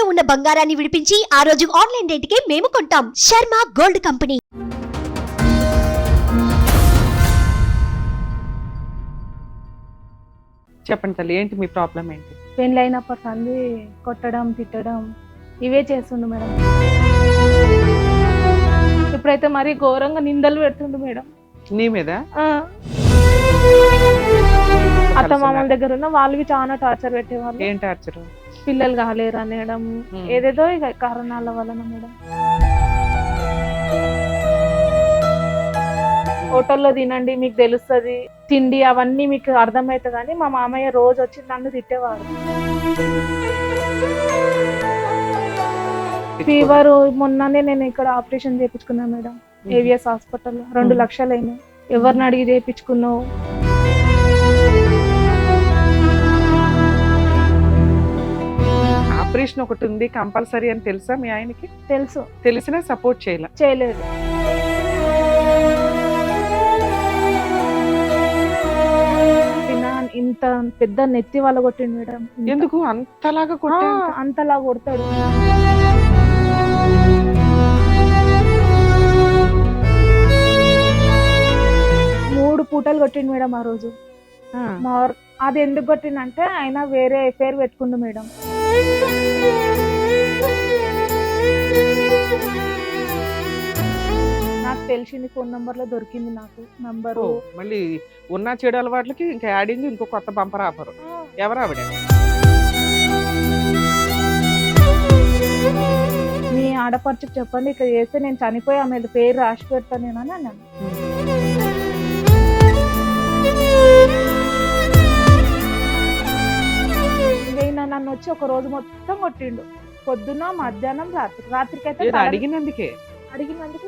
ఇంట్లో ఉన్న బంగారాన్ని విడిపించి ఆ రోజు ఆన్లైన్ రేటుకే మేము కొంటాం. Sharma gold company. చెప్పండి తల్లి, ఏంటి మీ ప్రాబ్లం ఏంటి? పెళ్ళి అయినప్పటి సంది కొట్టడం తిట్టడం ఇవే చేస్తుండు మేడం. ఇప్పుడైతే మరీ ఘోరంగా నిందలు పెడుతుండు మేడం నీ మీద. అత్త మామల దగ్గర ఉన్న వాళ్ళకి చాలా టార్చర్ పెట్టేవాళ్ళు. ఏం టార్చర్? పిల్లలు కాలేరు అనేయడం, ఏదేదో ఇక కారణాల వలన మేడం. హోటల్లో తినండి మీకు తెలుస్తుంది, తిండి అవన్నీ మీకు అర్థమవుతుంది అని మా మామయ్య రోజు వచ్చి నన్ను తిట్టేవాడు. ఫీవర్ మొన్ననే నేను ఇక్కడ ఆపరేషన్ చేయించుకున్నా మేడం, ఏవిఎస్ హాస్పిటల్లో 2 లక్షలు అయినాయి. ఎవరిని అడిగి చేయించుకున్నావు? ఆపరేషన్ ఒకటి ఉంది కంపల్సరీ అని తెలుసా మీ ఆయనకి? తెలుసు. తెలిసినా సపోర్ట్ చేయలేదు. ఇంత పెద్ద నెత్తి వాళ్ళ కొట్టిండు మేడం. ఎందుకు అంతలాగా అంతలా కొడతాడు. మూడు పూటలు కొట్టిండు మేడం ఆ రోజు. అది ఎందుకు కొట్టిండంటే ఆయన వేరే ఎఫైర్ పెట్టుకుండు మేడం. నాకు తెలిసింది ఫోన్ నంబర్ లో దొరికింది నాకు నంబరు. మళ్ళీ ఉన్న చెడు అలవాట్లకి ఇంకా యాడింగ్ ఇంకో కొత్త బంపర్ ఆఫర్. ఎవరు ఆవిడ? మీ ఆడపడుచుకు చెప్పండి ఇక్కడ చేస్తే నేను చనిపోయి ఆమె పేరు రాసి పెడతాను నేను అని అన్నాను. నన్ను వచ్చి ఒక రోజు మొత్తం కొట్టిండు, పొద్దున్న మధ్యాహ్నం రాత్రికి అయితే అడిగినందుకే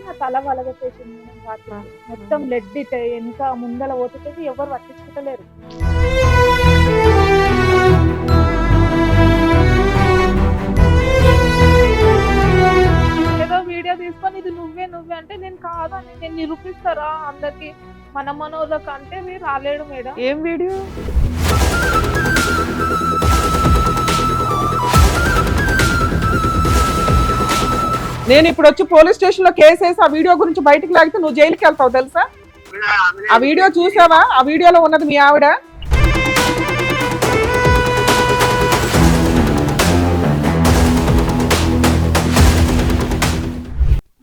నా తల వలగొట్టేసింది. రాత్రి మొత్తం బ్లడ్ ఇంకా ముందల పోతుంటే ఎవరు పట్టించుకుంటలేరు. ఏదో వీడియో తీసుకొని ఇది నువ్వే అంటే నేను కాదని నేను నిరూపిస్తారా అందరికి మన మనోళ్ళకి అంటే మీరు రాలేడు మేడం. ఏం వీడియో? నేను ఇప్పుడు వచ్చి పోలీస్ స్టేషన్ లో కేసు వేసి ఆ వీడియో గురించి బయటకు లాగితే నువ్వు జైలుకి వెళ్తావు తెలుసా? ఆ వీడియో చూసావా? ఆ వీడియోలో ఉన్నది మీ ఆవిడ.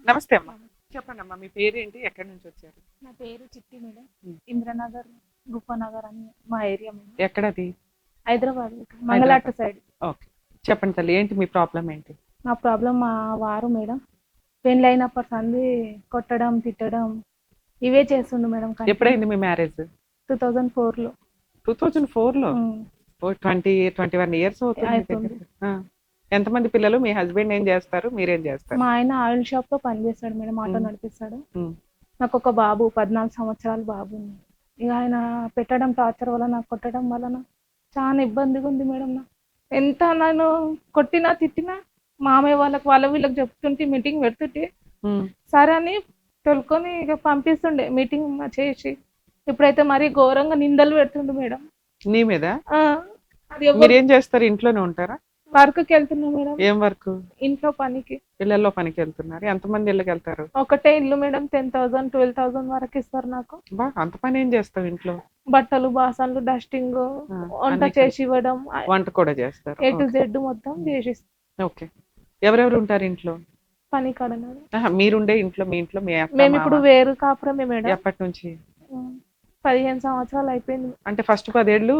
నమస్తే అమ్మా, చెప్పండి అమ్మా, మీ పేరేంటి, ఎక్కడి నుంచి వచ్చారు? నా పేరు చిట్టి మేడం, ఇంద్రనగర్ గుఫనగర్ అని మా ఏరియా. ఎక్కడది? హైదరాబాద్, మంగళాట సైడ్. ఓకే, చెప్పండి తల్లి, ఏంటి మీ ప్రాబ్లం ఏంటి? నా ప్రాబ్లం మా వారు మేడం పెళ్ళి అయినప్పటి సంది కొట్టడం తిట్టడం ఇవే చేస్తుండు మేడం. ఎప్పుడైంది మీ మ్యారేజ్? 2004 లో. 2004 లో? 21 ఇయర్స్ అవుతుంది. ఎంతమంది పిల్లలు? మీ హస్బెండ్ ఏం చేస్తారు, మీరేం చేస్తారు? మా ఆయన ఆయిల్ షాప్ లో పనిచేస్తాడు మేడం, ఆటో నడిపిస్తాడు. నాకు ఒక బాబు 14 సంవత్సరాల బాబు ఉంది. ఇక ఆయన పెట్టడం టార్చర్ వల్ల నాకు కొట్టడం వలన చాలా ఇబ్బందిగా ఉంది మేడం. ఎంత నేను కొట్టినా తిట్టినా మామయ్య వాళ్ళకి వీళ్ళకి చెప్తుంటే మీటింగ్ పెడుతుంటే సరే అని తొలుకొని ఇక పంపిస్తుండే మీటింగ్ చేసి. ఇప్పుడైతే మరీ ఘోరంగా నిందలు పెడుతుండే మేడం నీ మీద. మీరేం చేస్తారు? ఇంట్లోనే ఉంటారా? వర్క్కి వెళ్తున్నా మేడం. ఏం వర్క్? ఇంట్లో పనికి. ఇళ్లలో పనికి వెళ్తున్నారు. ఎంతమంది ఇళ్ళకి వెళ్తారు? ఒకటే ఇల్లు మేడం, 10,000 12,000 వరకు ఇస్తారు నాకు. అంత పని ఏం చేస్తావు ఇంట్లో? బట్టలు బాసన్లు డస్టింగ్ వంట చేసి ఇవ్వడం. వంట కూడా చేస్తారు? A to Z మొత్తం చేసిస్తాం. ఓకే, ఎవరెవరు ఉంటారు ఇంట్లో? పని కాడ మీరుండే ఇంట్లో మీ ఇంట్లో మేము ఇప్పుడు వేరు కాపురమే మేడం. ఎప్పటి నుంచి? 15 సంవత్సరాలు అయిపోయింది. అంటే ఫస్ట్ 5 ఏళ్ళు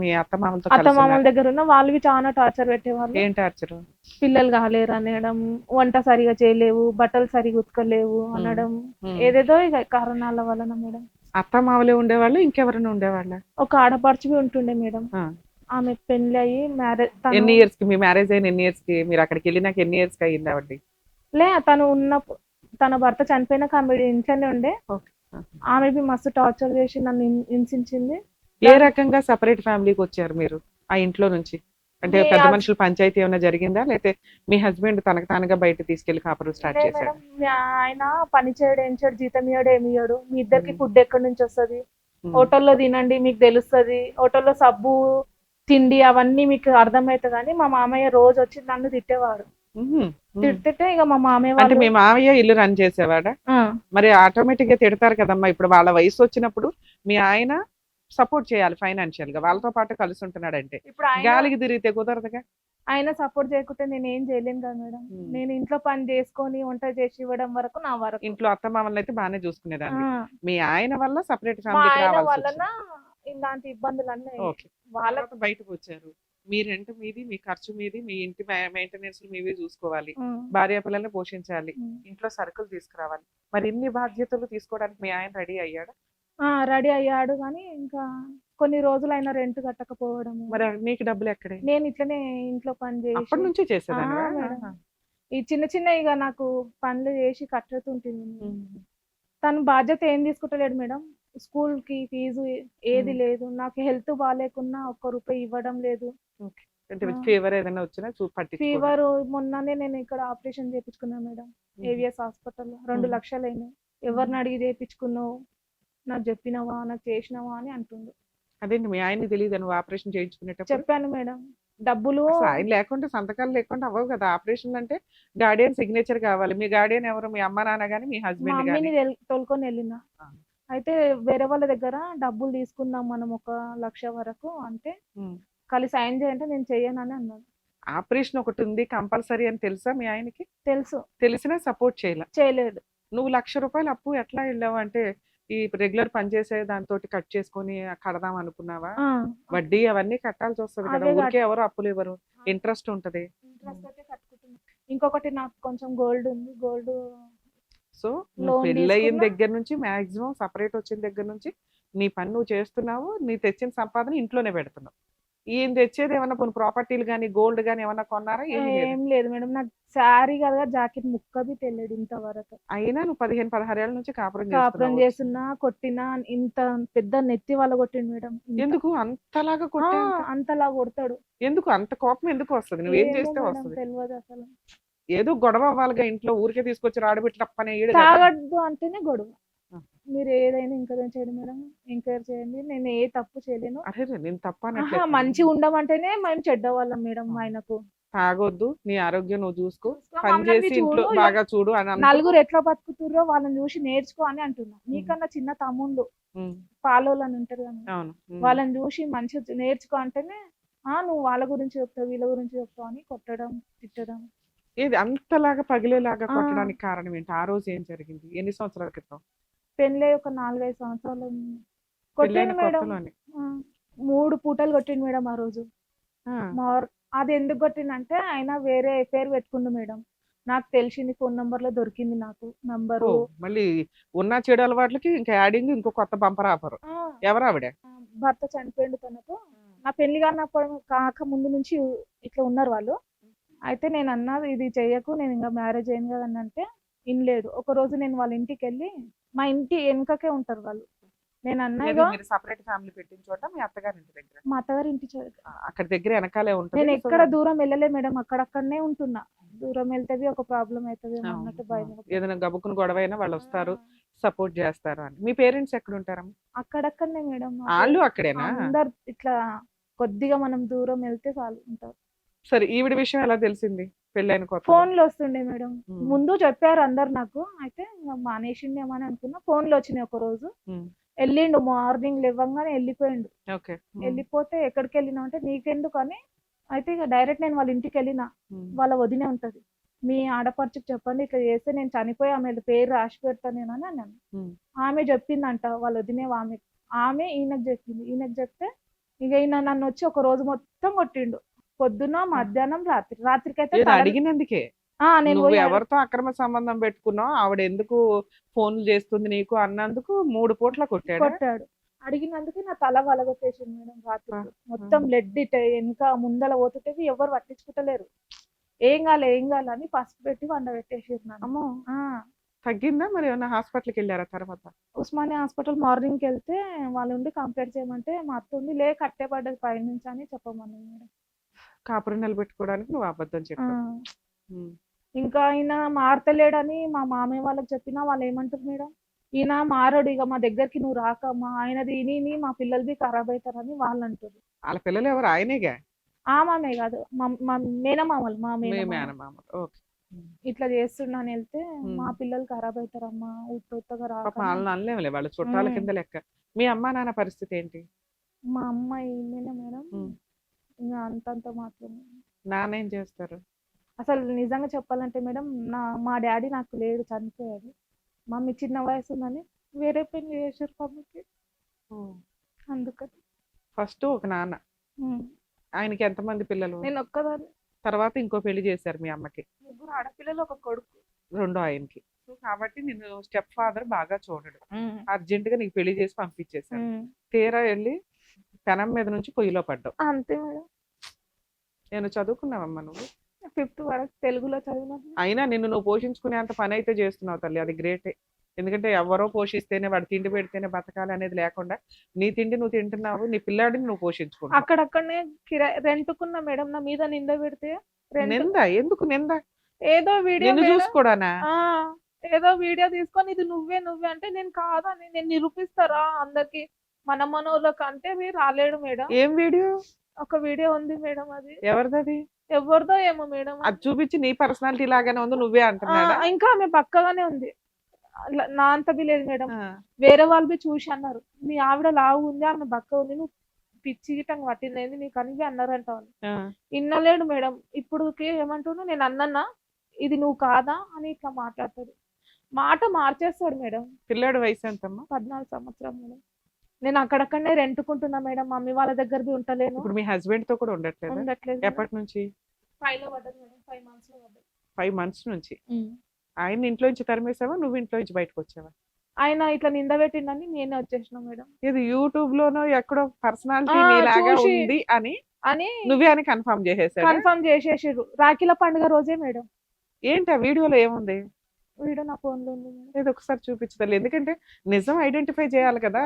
మీ అత్త మామల దగ్గర ఉన్న వాళ్ళకి చాలా టార్చర్ పెట్టేవాళ్ళు. ఏం టార్చర్? పిల్లలు కాలేరు అనేయడం, వంట సరిగా చేయలేవు, బట్టలు సరిగా ఉతకలేవు అనడం, ఏదేదో ఇక కారణాల వలన మేడం. అత్త మామలే ఉండేవాళ్ళు, ఇంకెవరైనా ఉండేవాళ్ళ? ఒక ఆడపడుచు ఉంటుండే మేడం. ఆమె పెళ్లి అయ్యి మ్యారేజ్. ఎన్ని ఇయర్స్ కి మీ మ్యారేజ్ అయిన? ఎన్ని ఇయర్స్ కి మీరు అక్కడికి వెళ్ళినాక ఎన్ని ఇయర్స్ కి అయ్యింది ఆవిడ? తను ఉన్నప్పుడు తన భర్త చనిపోయినాక ఆమె ఇంట్లోనే ఉండే. ఆమె మస్తు టార్చర్ చేసి నన్ను హింసించింది. ఏ రకంగా సెపరేట్ ఫ్యామిలీకి వచ్చారు మీరు ఆ ఇంట్లో నుంచి? అంటే పెద్ద మనుషుల పంచాయతీ ఏమైనా జరిగిందా, లేకపోతే మీ హస్బెండ్ తనకు తానుగా బయట తీసుకెళ్లి కాపురం స్టార్ట్ చేశారు? ఆయన పని చేయడు, ఏం చేయడు, జీతం ఇయ్యాడు, ఏమి ఇయ్యాడు. మీ ఇద్దరికి ఫుడ్ ఎక్కడి నుంచి వస్తుంది? హోటల్లో తినండి మీకు తెలుస్తుంది, హోటల్లో సబ్బు తిండి అవన్నీ మీకు అర్థమవుతుంది కానీ మా మామయ్య రోజు వచ్చి నన్ను తిట్టేవాడు. తిట్టితే ఇక మా మామయ్య అంటే వాళ్ళు మీ మామయ్య ఇల్లు రన్ చేసేవాడా? ఆ, మరి ఆటోమేటిక్ గా తిడతారు కదమ్మా. ఇప్పుడు వాళ్ళ వయసు వచ్చినప్పుడు మీ ఆయన సపోర్ట్ చేయాలి ఫైనాన్షియల్ గా, వాళ్ళతో పాటు కలిసి ఉంటున్నాడంటే. ఇప్పుడు ఆయన గాలికి తిరిగితే కుదరదుగా. ఆయన సపోర్ట్ చేయకుంటే నేను ఏం చేయలేను కదా మేడం. నేను ఇంట్లో పని చేసుకొని వంట చేసి ఇవ్వడం వరకు నా వరకు. ఇంట్లో అత్త మామల్ని అయితే బాగానే ఆ, చూసుకునేదాన్ని. మీ ఆయన వల్ల సపరేట్ మా ఫ్యామిలీకి ఆయన రావాల్సి వలన వచ్చింది. ఇలాంటి ఇబ్బందులు అన్నీ ఓకే. వాళ్ళ తర్వాత బయటకు వచ్చారు. మీ రెంట్ మీది, మీ ఖర్చు మీది, మీ ఇంటి మెయింటెనెన్స్ మీవి చూసుకోవాలి, భార్య పిల్లల్ని పోషించాలి, ఇంట్లో సరుకులు తీసుకురావాలి. మరి ఇన్ని బాధ్యతలు తీసుకోవడానికి మీ ఆయన రెడీ అయ్యాడా? రెడీ అయ్యాడు కానీ ఇంకా కొన్ని రోజులు అయినా రెంట్ కట్టకపోవడము. మరి నీకు డబ్బులు ఎక్కడే? నేను ఇట్లనే ఇంట్లో పని అప్పటి చేసి నుంచి చేసేదాన్ని. ఆ, మేడం. ఈ చిన్న చిన్న ఇక నాకు పనులు చేసి కట్టుతుంటుంది. తను బాధ్యత ఏం తీసుకుంటలేడు మేడం. స్కూల్ కి ఫీజు ఏది లేదు, నాకు హెల్త్ బాగాలేకున్నా ఒక్క రూపాయి ఇవ్వడం లేదు. అంటే ఫీవర్ ఏదైనా వచ్చినా పట్టించుకోడు. ఫీవర్ మొన్ననే నేను ఇక్కడ ఆపరేషన్ చేయించుకున్నా మేడం, ఏవిఎస్ హాస్పిటల్లో 2 లక్షలు అయినాయి. ఎవరిని అడిగి చేయించుకున్నావు, నాకు చెప్పినావా, నాకు చేసినావా అని అంటుండు. అదేంటి మీ ఆయనకి తెలియదు నువ్వు ఆపరేషన్ చేయించుకునేటప్పుడు? చెప్పాను మేడం, డబ్బులు అసలు ఆయన లేకుండా సంతకాలు లేకుండా అవ్వవు కదా ఆపరేషన్ అంటే. గార్డియన్ సిగ్నేచర్ కావాలి. మీ గార్డియన్ ఎవరు? మీ అమ్మ నాన్న గానీ మీ మా హస్బెండ్ అమ్మని గానీ? తోలుకొని వెళ్ళిన. ఆ. అయితే వేరే వాళ్ళ దగ్గర డబ్బులు తీసుకుందాం మనం 1 లక్ష వరకు అంటే కలిసి సైన్ చేయంటే నేను చెయ్యనని అన్నాను. ఆపరేషన్ ఒకటి ఉంది కంపల్సరీ అని తెలుసా మీ ఆయనకి? తెలుసు, తెలిసినా సపోర్ట్ చేయలేదు. నువ్వు ₹1,00,000 అప్పు ఎట్లా వెళ్ళావు? అంటే ఈ రెగ్యులర్ పని చేసే దాంతో కట్ చేసుకొని కడదాం అనుకున్నావా? వడ్డీ అవన్నీ కట్టాల్సి వస్తుంది కదా. అవే ఊరికే ఎవరు అప్పులు ఇవ్వరు, ఇంట్రెస్ట్ ఉంటది. ఇంట్రెస్ట్ అయితే కట్టుకుంటున్నా. ఇంకొకటి నాకు కొంచెం గోల్డ్ ఉంది, గోల్డ్ సో లోన్ పెళ్ళయిన తీసుకున్నా. దగ్గర నుంచి మాక్సిమం సపరేట్ వచ్చిన దగ్గర నుంచి నీ పని నువ్వు చేస్తున్నావు, నీ తెచ్చిన సంపాదన ఇంట్లోనే పెడుతున్నావు. ఈయన తెచ్చేది ఏమన్నా కొన్ని ప్రాపర్టీలు కానీ గోల్డ్ కానీ ఏమన్నా కొన్నారా? ఏమీ లేదు. ఏం లేదు మేడం, నాకు శారీ కదా జాకెట్ ముక్కది తెలియదు ఇంతవరకు. అయినా నువ్వు 15-16 ఏళ్ల నుంచి కాపురం కాపురం చేస్తున్నావు. చేస్తున్నా, కొట్టినా, ఇంత పెద్ద నెత్తి వాళ్ళ కొట్టిండు మేడం. ఎందుకు అంతలాగా కొట్టే? అంతలా కొడతాడు. ఎందుకు అంత కోపం ఎందుకు వస్తుంది? నువ్వేం చేస్తే ఏమో మేడం, వస్తుంది? తెలియదు అసలు. ఏదో గొడవ అవ్వాలిగా ఇంట్లో. ఊరికే తీసుకొచ్చి రాడబెట్టినప్పనే తాగద్దు అంటేనే గొడవ. ఆ. మీరు ఏదైనా ఎంకరేజ్ చేయండి మేడం, ఎంకరేజ్ చేయండి. నేను ఏ తప్పు చేయలేను. అరే నేను తప్ప మంచిగా ఉండమంటేనే మేము చెడ్డవాళ్ళం మేడం. ఆయనకు తాగొద్దు, నీ ఆరోగ్యం నువ్వు చూసుకో, పని మమ్మల్ని చేసి ఇంట్లో చూడు, బాగా చూడు అని అనుకో. నలుగురు ఎట్లా బతుకుతుర్రో వాళ్ళని చూసి నేర్చుకో అని అంటున్నా. నీకన్నా చిన్న తమ్ముళ్ళు ఉమ్, పాలోళ్ళని ఉంటారు కదా, అవును. వాళ్ళని చూసి మంచిగా నేర్చుకో అంటేనే నువ్వు వాళ్ళ గురించి చెప్తావు, వీళ్ళ గురించి చెప్తావు అని కొట్టడం, తిట్టడం. ఏది అంతలాగా పగిలేలాగా ఆ. కొట్టడానికి కారణం ఏంటి? ఆ రోజు ఏం జరిగింది? ఎన్ని సంవత్సరాల క్రితం? పెళ్ళై ఒక 4-5 సంవత్సరాలు పెళ్ళైన కొట్టిండు మేడం. కొత్తలోనే? 3 పూటలు కొట్టిండు మేడం ఆ రోజు. ఆ, అది ఎందుకు కొట్టిందంటే ఆయన వేరే ఎఫైర్ పెట్టుకుండు మేడం. నాకు తెలిసింది, ఫోన్ నంబర్ లో దొరికింది నాకు నంబరు. ఓ, మళ్ళీ ఉన్న చెడు అలవాట్లకి ఇంకా యాడింగ్ ఇంకో కొత్త బంపర్ ఆఫర్. ఎవరు ఆవిడ? భర్త చనిపోయిండు తనకు. నా పెళ్లి కాక ముందు నుంచి ఇట్లా ఉన్నారు వాళ్ళు. అయితే నేను అన్నా, ఇది చెయ్యకు, నేను ఇంకా మ్యారేజ్ అయింది కదా అని అంటే వినలేదు. ఒక రోజు నేను వాళ్ళ ఇంటికి వెళ్ళి, మా ఇంటి వెనుకకే ఉంటారు వాళ్ళు. నేను అన్నా, ఏది ఇగో మీరు సపరేట్ ఫ్యామిలీ పెట్టిన చోట మీ అత్తగారి ఇంటి దగ్గర? మా అత్తగారి ఇంటి అక్కడ దగ్గర వెనకాలే ఉంటుంది. నేను ఎక్కడ దూరం వెళ్ళలే మేడం, అక్కడక్కడనే ఉంటున్నా. దూరం వెళ్తే ఒక ప్రాబ్లం అవుతుంది అన్నట్టు భయం. ఏదైనా గబుక్కుని గొడవ అయినా వాళ్ళు వస్తారు, సపోర్ట్ చేస్తారు అని. మీ పేరెంట్స్ ఎక్కడ ఉంటారమ్మా? అక్కడక్కడనే మేడం. వాళ్ళు అక్కడేనా? అందరు ఇట్లా కొద్దిగా మనం దూరం వెళ్తే చాలు ఉంటారు. సరే, ఈవిడ విషయం ఎలా తెలిసింది పెళ్ళైన కొత్త? ఫోన్లు వస్తుండే మేడం. ముందు చెప్పారు అందరు నాకు. అయితే మానేసిండేమో అని అనుకున్నా. ఫోన్లు వచ్చినాయి ఒక రోజు. వెళ్ళిండు, మార్నింగ్ లేవగానే వెళ్ళిపోయిండు. ఓకే. వెళ్ళిపోతే ఎక్కడికి వెళ్ళినా అంటే నీకెందుకు అని. అయితే ఇక డైరెక్ట్ నేను వాళ్ళ ఇంటికి వెళ్ళిన. వాళ్ళ వదినే ఉంటది, మీ ఆడపడుచుకు చెప్పండి ఇట్లా చేస్తే నేను చనిపోయి ఆమె పేరు రాసి పెడతాను నేను అని అన్నాను. ఆమె చెప్పిందంట వాళ్ళ వదినే. ఆమె ఈయనకు చెప్పింది. ఈయనకు చెప్తే ఇక ఈయన నన్ను వచ్చి ఒక రోజు మొత్తం కొట్టిండు. పొద్దున, మధ్యాహ్నం, రాత్రికైతే అడిగినందుకే నేను నువ్వు పోయి ఎవరితో అక్రమ సంబంధం పెట్టుకున్నావు, ఆవిడ ఎందుకు ఫోన్లు చేస్తుంది నీకు అన్నందుకు 3 పూట్ల కొట్టాడు. అడిగినందుకు నా తల వలగొట్టేసింది మేడం. రాత్రి మొత్తం బ్లడ్ వెనక ముందల పోతుంటే ఎవరు పట్టించుకుంటలేరు. ఏం కాలే అని పసుపు పెట్టి వండబెట్టేసారు నన్ను. తగ్గిందా మరి? ఏమన్నా హాస్పిటల్కి వెళ్ళారా తర్వాత? ఉస్మానియా హాస్పిటల్ మార్నింగ్కి వెళ్తే వాళ్ళు ఉండి కంప్లైంట్ చేయమంటే మా అత్త ఉండి కట్టే పడ్డది పైనుంచి అని చెప్పమన్నది మేడం. కాపురం నిలబెట్టుకోవడానికి నువ్వు అబద్ధం చెప్పావు. ఇంకా ఆయన మారతలేడని మా మామయ్య వాళ్ళకి చెప్పినా వాళ్ళు ఏమంటారు మేడం, ఈయన మారడు, ఇక మా దగ్గరికి నువ్వు రాకమ్మా, ఆయనది ఇని మా పిల్లలది ఖరాబ్ అవుతారని వాళ్ళు అంటారు. వాళ్ళ పిల్లలు ఎవరు? ఆయనేగా. ఆ మామే కాదు, మా మేనమామలు, మా మీ మేనమామ మేనమామ. ఓకే. ఇట్లా చేస్తున్నాను వెళ్తే ఉమ్. మా పిల్లలు ఖరాబ్ అవుతారమ్మా, ఉత్తగా పాపం రాక. వాళ్ళని అనలేములే, వాళ్ళ చుట్టాల ఉమ్. కింద లెక్క. మీ అమ్మా నాన్న పరిస్థితి ఏంటి? మా అమ్మాయి మేడం ఉమ్. ఇంకా అంతంత మాత్రమే. నాన్న ఏం చేస్తారు? అసలు నిజంగా చెప్పాలంటే మేడం, మా డాడీ నాకు లేడు, చనిపోయాడు. మమ్మీ చిన్న వయసు ఉందని వేరే పెళ్లి చేశారు మమ్మీకి, అందుకని. ఫస్ట్ ఒక నాన్న, ఉమ్. ఆయనకి ఎంతమంది పిల్లలు? నేను ఒక్కదాన్ని. తర్వాత ఇంకో పెళ్లి చేశారు మీ అమ్మకి, 3 ఆడపిల్లలు, ఒక కొడుకు. రెండో ఆయనకి. సో కాబట్టి నేను స్టెప్ ఫాదర్ బాగా చూడడు, అర్జెంట్ గా నీకు పెళ్లి చేసి పంపించేశాను. తీరా వెళ్ళి పెనం మీద నుంచి పొయ్యిలో పడ్డావు. అంతే మేడం. నేను చదువుకున్నావమ్మా నువ్వు? 5th వరకు తెలుగులో చదివినా. అయినా నిన్ను నువ్వు పోషించుకునే అంత పని అయితే చేస్తున్నావు తల్లి, అది గ్రేటే. ఎందుకంటే ఎవరో పోషిస్తేనే, వాడు తిండి పెడితేనే బతకాలి అనేది లేకుండా నీ తిండి నువ్వు తింటున్నావు, నీ పిల్లాడిని నువ్వు పోషించుకుంటావు. అక్కడక్కడనే రెంట్కున్నా మేడం, నా మీద నింద పెడితే. నింద ఎందుకు? నింద ఏదో వీడియో నిన్ను చూసుకోడానా? ఏదో వీడియో తీసుకొని ఇది నువ్వే అంటే నేను కాదని నేను నిరూపిస్తారా అందరికి, మన మనోళ్ళకి అంటే మీరు రాలేడు మేడం. ఏం వీడియో? ఒక వీడియో ఉంది మేడం, అది ఎవరిది? ఎవరిదో ఏమో మేడం. అది చూపించి నీ పర్సనాలిటీ లాగానే ఉంది, నువ్వే అంటున్నాడా? ఇంకా ఆమె పక్కగానే ఉంది, నా అంత బి లేదు మేడం. వేరే వాళ్ళు బి చూసి అన్నారు, మీ ఆవిడ లావు ఉంది, ఆమె బక్క ఉంది, నువ్వు పిచ్చి గిట్టంగా పట్టింది నీకు అని అన్నారంట వాళ్ళు. ఇన్నలేడు మేడం. ఇప్పుడు ఏమంటున్నా, నేను అన్నన్నా ఇది నువ్వు కాదా అని ఇట్లా మాట్లాడతాడు, మాట మార్చేస్తాడు మేడం. పిల్లాడు వయసు ఎంతమ్మా? 14 సంవత్సరం మేడం. నేను అక్కడక్కడనే రెంట్కుంటున్నా మేడం, మమ్మీ వాళ్ళ దగ్గరది ఉంటలేను. ఇప్పుడు మీ హస్బెండ్ తో కూడా ఉండట్లేదు? ఉండట్లేదు. ఎప్పటి నుంచి? 5 లో పడ్డది మేడం, 5 months లో పడ్డది. 5 months నుంచి. ఆయన ఇంట్లో నుంచి తరిమేసావా, నువ్వు ఇంట్లో నుంచి బయటకు వచ్చావా? ఆయన ఇట్లా నింద పెట్టిండని నేనే వచ్చేసిన మేడం. ఇది యూట్యూబ్ లోనో ఎక్కడో పర్సనాలిటీ లాగా ఉంది అని నువ్వే అని కన్ఫర్మ్ చేసేసారు. రాఖీల పండుగ రోజే మేడం. ఏంటి ఆ వీడియోలో ఏముంది? వీడియో నా ఫోన్ లో ఉంది మేడం. ఇది ఒకసారి చూపించదు, ఎందుకంటే నిజం ఐడెంటిఫై చేయాలి కదా.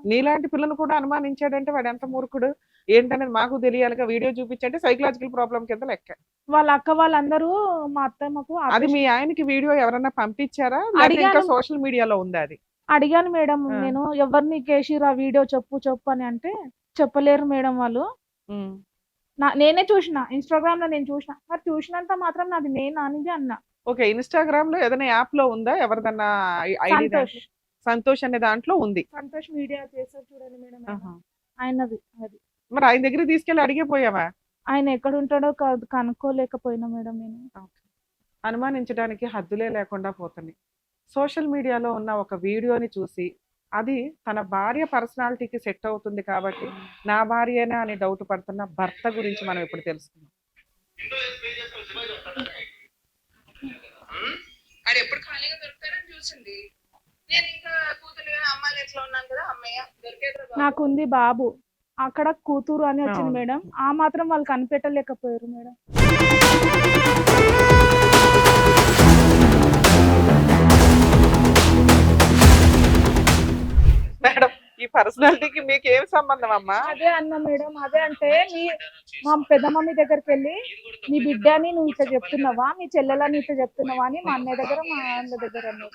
నీలాంటి పిల్లను కూడా అనుమానించాడంటే వాడు ఎంత మూర్ఖుడు ఏంటనేది మాకు తెలియాలిగా. వీడియో చూపించంటే సైకలాజికల్ ప్రాబ్లం కింద లెక్క. వాళ్ళ అక్క వాళ్ళందరూ మా అత్తమ్మకు అది మీ ఆయనకి వీడియో ఎవరన్నా పంపించారా, ఇంకా సోషల్ మీడియాలో ఉందా? అది అడిగాను మేడం నేను, ఎవరిని కేసిరా వీడియో చెప్పు అని అంటే చెప్పలేరు మేడం వాళ్ళు. నేనే చూసిన, ఇన్స్టాగ్రామ్ లో నేను చూసిన, మరి చూసినంత మాత్రం నాది నేను అనేది అన్నా. ఓకే, ఇన్స్టాగ్రామ్ లో ఏదైనా యాప్ లో ఉందా ఎవరిదన్నా ఐడి? సంతోష్ అనే దాంట్లో ఉంది. సంతోష్ మీడియా చేస్తారు చూడండి మేడం, ఆయనది అది. మరి ఆయన దగ్గర తీసుకెళ్ళి అడిగిపోయావా? ఆయన ఎక్కడ ఉంటాడో కనుక్కోలేకపోయినా మేడం నేను. అనుమానించడానికి హద్దులే లేకుండా పోతుంది. సోషల్ మీడియాలో ఉన్న ఒక వీడియోని చూసి అది తన భార్య పర్సనాలిటీకి సెట్ అవుతుంది కాబట్టి నా భార్యేనా అని డౌట్ పడుతున్న భర్త గురించి మనం ఇప్పుడు తెలుసుకుందాం. అది ఎప్పుడు ఖాళీగా దొరుకుతారని చూసింది. నేను ఇంకా కూతురు అమ్మాయిలు ఎట్లా ఉన్నాను కదా, అమ్మయ్య దొరికేది. నాకుంది బాబు, అక్కడ కూతురు అని వచ్చింది మేడం, ఆ మాత్రం వాళ్ళు కనిపెట్టలేకపోయారు మేడం. మేడం, ఈ పర్సనాలిటీకి మీకు ఏం సంబంధం అమ్మా? అదే అన్న మేడం, అదే అంటే మా పెద్ద మమ్మీ దగ్గరికి వెళ్ళి నీ బిడ్డని నువ్వు ఇట్లా చెప్తున్నావా, మీ చెల్లెలని ఇట్లా చెప్తున్నావా అని మా అన్నయ్య దగ్గర మా ఆయన దగ్గర అన్నారు.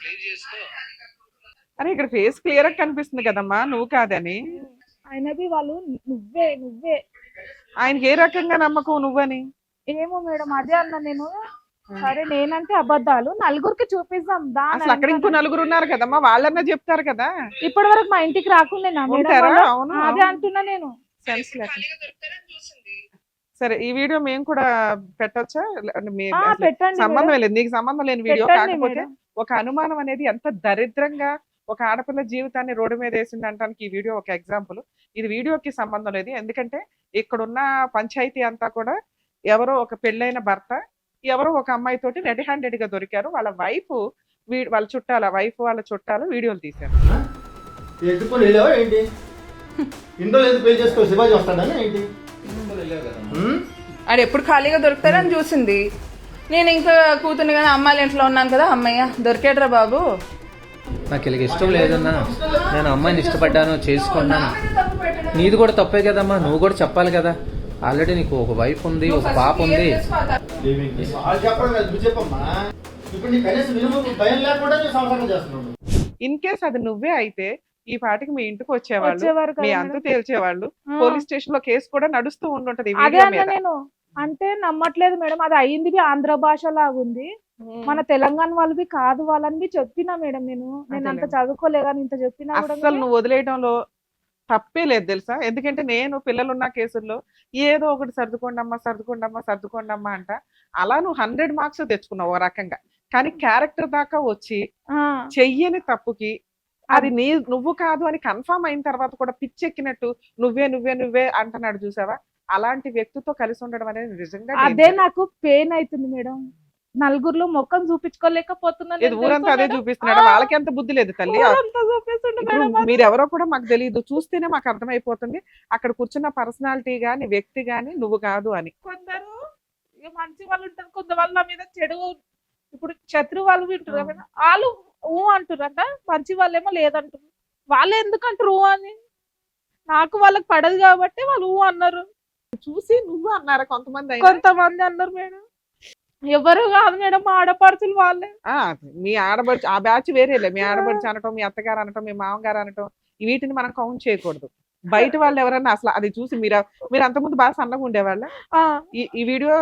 అరే ఇక్కడ ఫేస్ క్లియర్ గా కనిపిస్తుంది కదమ్మా, నువ్వు కాదని. ఆయనది వాళ్ళు నువ్వే ఆయనకి ఏ రకంగా నమ్మకం నువ్వని? ఏమో మేడం, అదే అన్నా నేను. సరే నేనంటే అబద్ధాలు నలుగురికి చూపిస్తాం, అసలు అక్కడ ఇంకో నలుగురు ఉన్నారు కదమ్మా, వాళ్ళన్నా చెప్తారు కదా. ఇప్పటి వరకు మా ఇంటికి రాకుండా అదే అంటున్నా నేను. సెన్స్ లేక. సరే ఈ వీడియో మేము కూడా పెట్టొచ్చా? పెట్టండి, సంబంధం లేదు, నీకు సంబంధం లేని వీడియో. కాకపోతే ఒక అనుమానం అనేది ఎంత దరిద్రంగా ఒక ఆడపిల్ల జీవితాన్ని రోడ్డు మీద వేసింది అంటానికి ఈ వీడియో ఒక ఎగ్జాంపుల్. ఇది వీడియోకి సంబంధం లేదు, ఎందుకంటే ఇక్కడున్న పంచాయతీ అంతా కూడా ఎవరో ఒక పెళ్ళైన భర్త ఎవరో ఒక అమ్మాయి తోటి రెడీ హ్యాండెడ్ గా దొరికారు. వాళ్ళ వైఫ్ వాళ్ళ చుట్టాల వైఫ్ వాళ్ళ చుట్టాలు వీడియోలు తీశారు. అది ఎప్పుడు ఖాళీగా దొరుకుతారని చూసింది. నేను ఇంకా కూతురు కానీ అమ్మాయిలు ఇంట్లో ఉన్నాను కదా, అమ్మయ్య దొరికేట్రా బాబు. నాకు ఇలాగ ఇష్టం లేదన్నా, నేను అమ్మాయిని ఇష్టపడ్డాను, చేసుకున్నాను. నీది కూడా తప్పే కదమ్మా, నువ్వు కూడా చెప్పాలి కదా. ఆల్రెడీ నీకు ఒక వైఫ్ ఉంది, ఒక పాప ఉంది. ఇప్పుడు నీ కనీసం భయం లేకుండా సంసారం చేస్తున్నావు. ఇన్ కేస్ అది నువ్వే అయితే ఈ పాటికి మీ ఇంటికి వచ్చేవాళ్ళు, వచ్చేవారు మీ కదా అంత మేడం. తేల్చేవాళ్ళు, ఆ, పోలీస్ స్టేషన్ లో కేసు కూడా నడుస్తూ ఉండుంటది ఈ అదే వీడియో అన్న మీద. నేను. అంటే నమ్మట్లేదు మేడం, అది అయ్యింది ఆంధ్ర భాష లాగుంది, మన తెలంగాణ వాళ్ళవి కాదు వాళ్ళని చెప్పినా మేడం. నేను అంత అదేలే. చదువుకోలే కానీ ఇంత చెప్పినా కూడా అస్సలు నువ్వు వదిలేయడంలో తప్పే లేదు తెలుసా. ఎందుకంటే నేను పిల్లలున్న కేసుల్లో ఏదో ఒకటి సర్దుకోండమ్మా అంట. అలా నువ్వు 100 మార్క్స్ తెచ్చుకున్నావు ఓ రకంగా. కానీ క్యారెక్టర్ దాకా వచ్చి ఆ, చెయ్యని తప్పుకి అది నువ్వు కాదు అని కన్ఫర్మ్ అయిన తర్వాత కూడా పిచ్చెక్కినట్టు నువ్వే అంటున్నాడు చూసావా. అలాంటి వ్యక్తితో కలిసి ఉండడం అనేది నిజంగా అదే danger. నాకు పెయిన్ అవుతుంది మేడం. నలుగురిలో ముఖం చూపించుకోలేకపోతున్నాను ఇది ఊరంతా అదే చూపిస్తున్నాడు. వాళ్ళకి ఎంత బుద్ధి లేదు తల్లి. చూపిస్తుండే ఇప్పుడు మేడం. మీరెవరో కూడా మాకు తెలియదు, చూస్తేనే మాకు అర్థమైపోతుంది అక్కడ కూర్చున్న పర్సనాలిటీ గాని వ్యక్తి గాని నువ్వు కాదు అని. కొందరు ఇక మంచి వాళ్ళు ఉంటారు, కొంత వాళ్ళ మీద చెడు, ఇప్పుడు శత్రు వాళ్ళు వింటారు కదా, వాళ్ళు ఊ అంటారంట, మంచి వాళ్ళేమో లేదంటారు. వాళ్ళు ఎందుకంటారు ఊ అని? నాకు వాళ్ళకి పడదు కాబట్టి వాళ్ళు ఊ అన్నారు. చూసి నువ్వు అన్నారా కొంతమంది అయినా? కొంతమంది అన్నారు మేడం. ఎవరు కాదు మేడం, మా ఆడపడుచులు వాళ్ళే. ఆ, మీ ఆడబడుచు ఆ బ్యాచ్ వేరేలే. మీ ఆడబడుచు అనటం, మీ అత్తగారు అనటం, మీ మామగారు అనటం, వీటిని మనం కౌంట్ చేయకూడదు. బయట వాళ్ళు ఎవరన్నా అసలు అది చూసి మీరు అంతకుముందు బాగా సన్నగా ఉండేవాళ్ళ. ఆ, ఈ వీడియో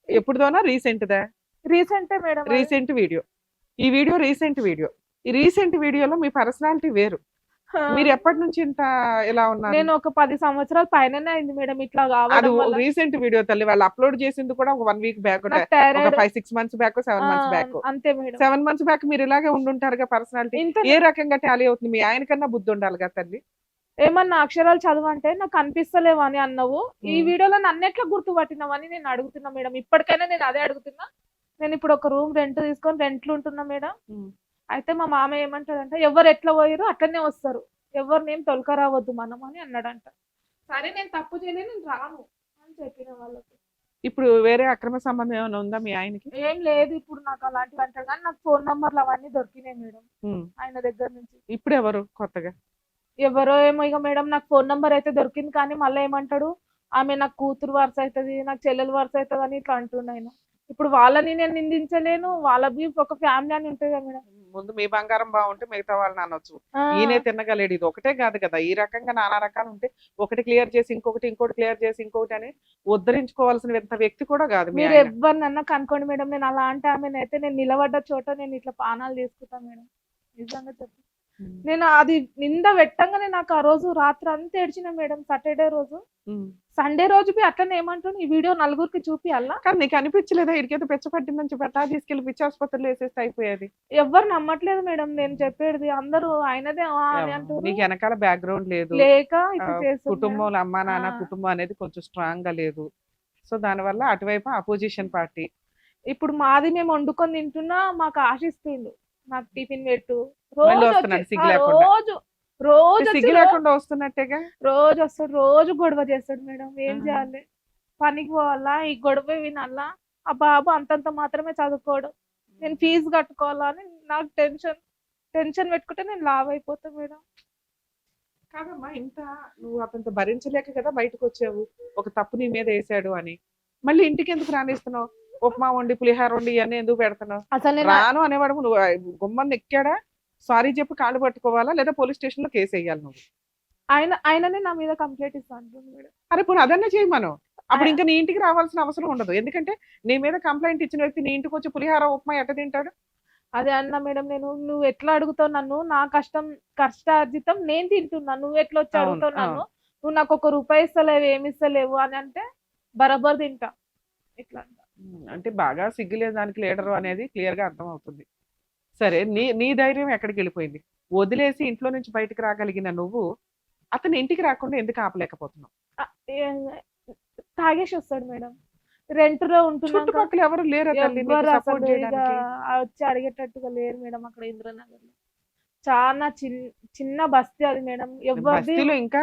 ఎప్పుడుదోనా రీసెంట్దా? రీసెంటే మేడం. Recent video. ఈ వీడియో రీసెంట్ వీడియో. ఈ రీసెంట్ వీడియోలో మీ పర్సనాలిటీ వేరు. మీరు ఎప్పటి నుంచి ఇంత ఇలా ఉన్నారు? నేను ఒక 10 సంవత్సరాల పైననే అయింది మేడం ఇట్లా అది కావడం వల్ల. రీసెంట్ వీడియో తల్లి. వాళ్ళు అప్లోడ్ చేసింది కూడా ఒక 1 వీక్ బ్యాక్, నాకు ఒక thyroid 5-6 months back, 7 months back. అంతే మేడం. 7 మంత్స్ బ్యాక్ మీరు ఇలాగే ఉండుంటారుగా. పర్సనాలిటీ ఇంత ఏ రకంగా టాలీ అవుతుంది? మీ ఆయన కన్నా బుద్ధి ఉండాలి కదా తల్లి. ఏమన్నా అక్షరాలు చదవంటే నాకు కనిపిస్తలేవు అని అన్నావు. ఈ ఉమ్. వీడియోలో నన్ను ఎట్లా గుర్తుపట్టినావని నేను అడుగుతున్నా మేడం. ఇప్పటికైనా నేను అదే అడుగుతున్నా. నేను ఇప్పుడు ఒక రూమ్ రెంట్ తీసుకొని రెంట్లు ఉంటున్నా మేడం. అయితే మా మామయ్య ఏమంటాడంటే, ఎవరు ఎట్లా పోయారో అట్లనే వస్తారు, ఎవరినేం తొలక రావద్దు మనం అని అన్నాడంట. సరే నేను తప్పు చేయలేదు, నేను రాను అని చెప్పిన వాళ్ళకి. ఇప్పుడు వేరే అక్రమ సంబంధం ఏమైనా ఉందా మీ ఆయనకి? ఏం లేదు ఇప్పుడు నాకు అలాంటివి అంటాడు, కానీ నాకు ఫోన్ నంబర్లు అవన్నీ దొరికినాయి మేడం ఉమ్. ఆయన దగ్గర నుంచి. ఇప్పుడు ఎవరు కొత్తగా? ఎవరో ఏమో ఇక మేడం, నాకు ఫోన్ నంబర్ అయితే దొరికింది, కానీ మళ్ళీ ఏమంటాడు, ఆమె నాకు కూతురు వరుస అవుతుంది, నాకు చెల్లెలు వరుస అవుతుంది అని ఇట్లా అంటుండు ఆయన. ఇప్పుడు వాళ్ళని నేను నిందించలేను, వాళ్ళవి ఒక ఫ్యామిలీ అని ఉంటుంది కదా మేడం. ముందు మీ బంగారం బాగుంటే మిగతా వాళ్ళని అనొచ్చు. ఆ, ఈయనే తిన్నగలేడు. ఇది ఒకటే కాదు కదా, ఈ రకంగా నానా రకాలు ఉంటే ఒకటి క్లియర్ చేసి ఇంకొకటి క్లియర్ చేసి ఇంకొకటి అని ఉద్ధరించుకోవాల్సిన వ్యక్తి కూడా కాదు మీ మీరు ఆయన. ఎవరినన్నా కనుకోండి మేడం, నేను అలాంటి ఆమెను అయితే నేను నిలబడ్డ చోట నేను ఇట్లా పానాలు తీసుకుంటాను మేడం. నిజంగా చెప్పు, నేను అది నింద పెట్టంగానే నాకు ఆ రోజు రాత్రి అంతా ఏడ్చిన మేడం. సాటర్డే రోజు, సండే రోజు అట్లనే ఏమంటాను, ఈ వీడియో నలుగురికి చూపియాలా. కానీ నీకు అనిపించలేదా ఇడికేదో పెచ్చ పట్టిందని చెప్పి అట్లా తీసుకెళ్లి పిచ్చి ఆసుపత్రిలో వేసేస్తే అయిపోయేది? ఎవరు నమ్మట్లేదు మేడం నేను చెప్పేది, అందరూ ఆయనదే అని అంటారు. నీకు వెనకాల బ్యాక్గ్రౌండ్ లేదు, లేక ఇట్లా చేస్తుంది కుటుంబంలో అమ్మా నాన్న ఆ. కుటుంబం అనేది కొంచెం స్ట్రాంగ్ గా లేదు. సో దానివల్ల అటువైపు అపోజిషన్ పార్టీ. ఇప్పుడు మాది మేము వండుకొని తింటున్నా, మాకు ఆశిస్తుండు నాకు టిఫిన్ పెట్టు, మళ్ళీ రోజు వస్తున్నాడు వచ్చి- సిగ్గు ఆ, లేకుండా. రోజు వచ్చి సిగ్గు లేకుండా వస్తున్నట్టేగా. రోజు వస్తాడు, రోజు గొడవ చేస్తాడు మేడం. ఏం ఆహా. చేయాలి, పనికి పోవాలా, ఈ గొడవ వినాలా. ఆ బాబు అంతంత మాత్రమే చదువుకోవడం, నేను ఫీజు కట్టుకోవాలా అని నాకు టెన్షన్ పెట్టుకుంటే నేను లావ్ అయిపోతా మేడం. కాదమ్మా, ఇంత నువ్వు అతనితో భరించలేక కదా బయటకు వచ్చావు, ఒక తప్పు నీ మీద వేసాడు అని. మళ్ళీ ఇంటికి ఎందుకు రానిస్తున్నావు? ఉప్మా వండి పులిహార వండి ఇవన్నీ ఎందుకు పెడుతున్నావు? అసలు నేను రాను అనేవాడు నువ్వు గుమ్మని ఎక్కాడా? సారీ చెప్పి కాళ్ళు పట్టుకోవాలా లేదా పోలీస్ స్టేషన్ లో కేసు వేయాలి నువ్వు? ఆయననే నా మీద కంప్లైంట్ ఇస్తాను మేడం. అరే పోనీ అదన్నా చేయమను. అప్పుడు ఇంకా నీ ఇంటికి రావాల్సిన అవసరం ఉండదు. ఎందుకంటే నీ మీద కంప్లైంట్ ఇచ్చిన వ్యక్తి నీ ఇంటికి వచ్చి పులిహార ఉప్మా ఎట్ట తింటాడు? అదే అన్న మేడం, నువ్వు ఎట్లా అడుగుతావు నన్ను, నా కష్టార్జితం నేను తింటున్నా, నువ్వు ఎట్లా వచ్చి అవును, అడుగుతావు నన్ను, అవును. నువ్వు నాకు 1 రూపాయి ఇస్తలేవు, ఏమి ఇస్తలేవు అని అంటే బరాబర్ తింటా ఇట్లా అంట. అంటే బాగా సిగ్గులేదు దానికి లీడరు అనేది క్లియర్ గా అర్థం అవుతుంది. సరే, నీ ధైర్యం ఎక్కడికి వెళ్ళిపోయింది? వదిలేసి ఇంట్లో నుంచి బయటకు రాగలిగిన నువ్వు అతని ఇంటికి రాకుండా ఎందుకు ఆపలేకపోతున్నావు? ఆ, తాగేసి వస్తాడు మేడం. రెంట్ లో ఉంటున్నాక చుట్టుపక్కల ఎవరు లేరా తల్లి నీకు ఎవ్వరు సపోర్ట్ అసలు ఇక చేయడానికి? వచ్చి అడిగేటట్టుగా లేరు మేడం అక్కడ ఇంద్రనగర్ లో. చాలా చిన్న బస్తీ అది మేడం. ఎవరిది బస్తీలో ఇంకా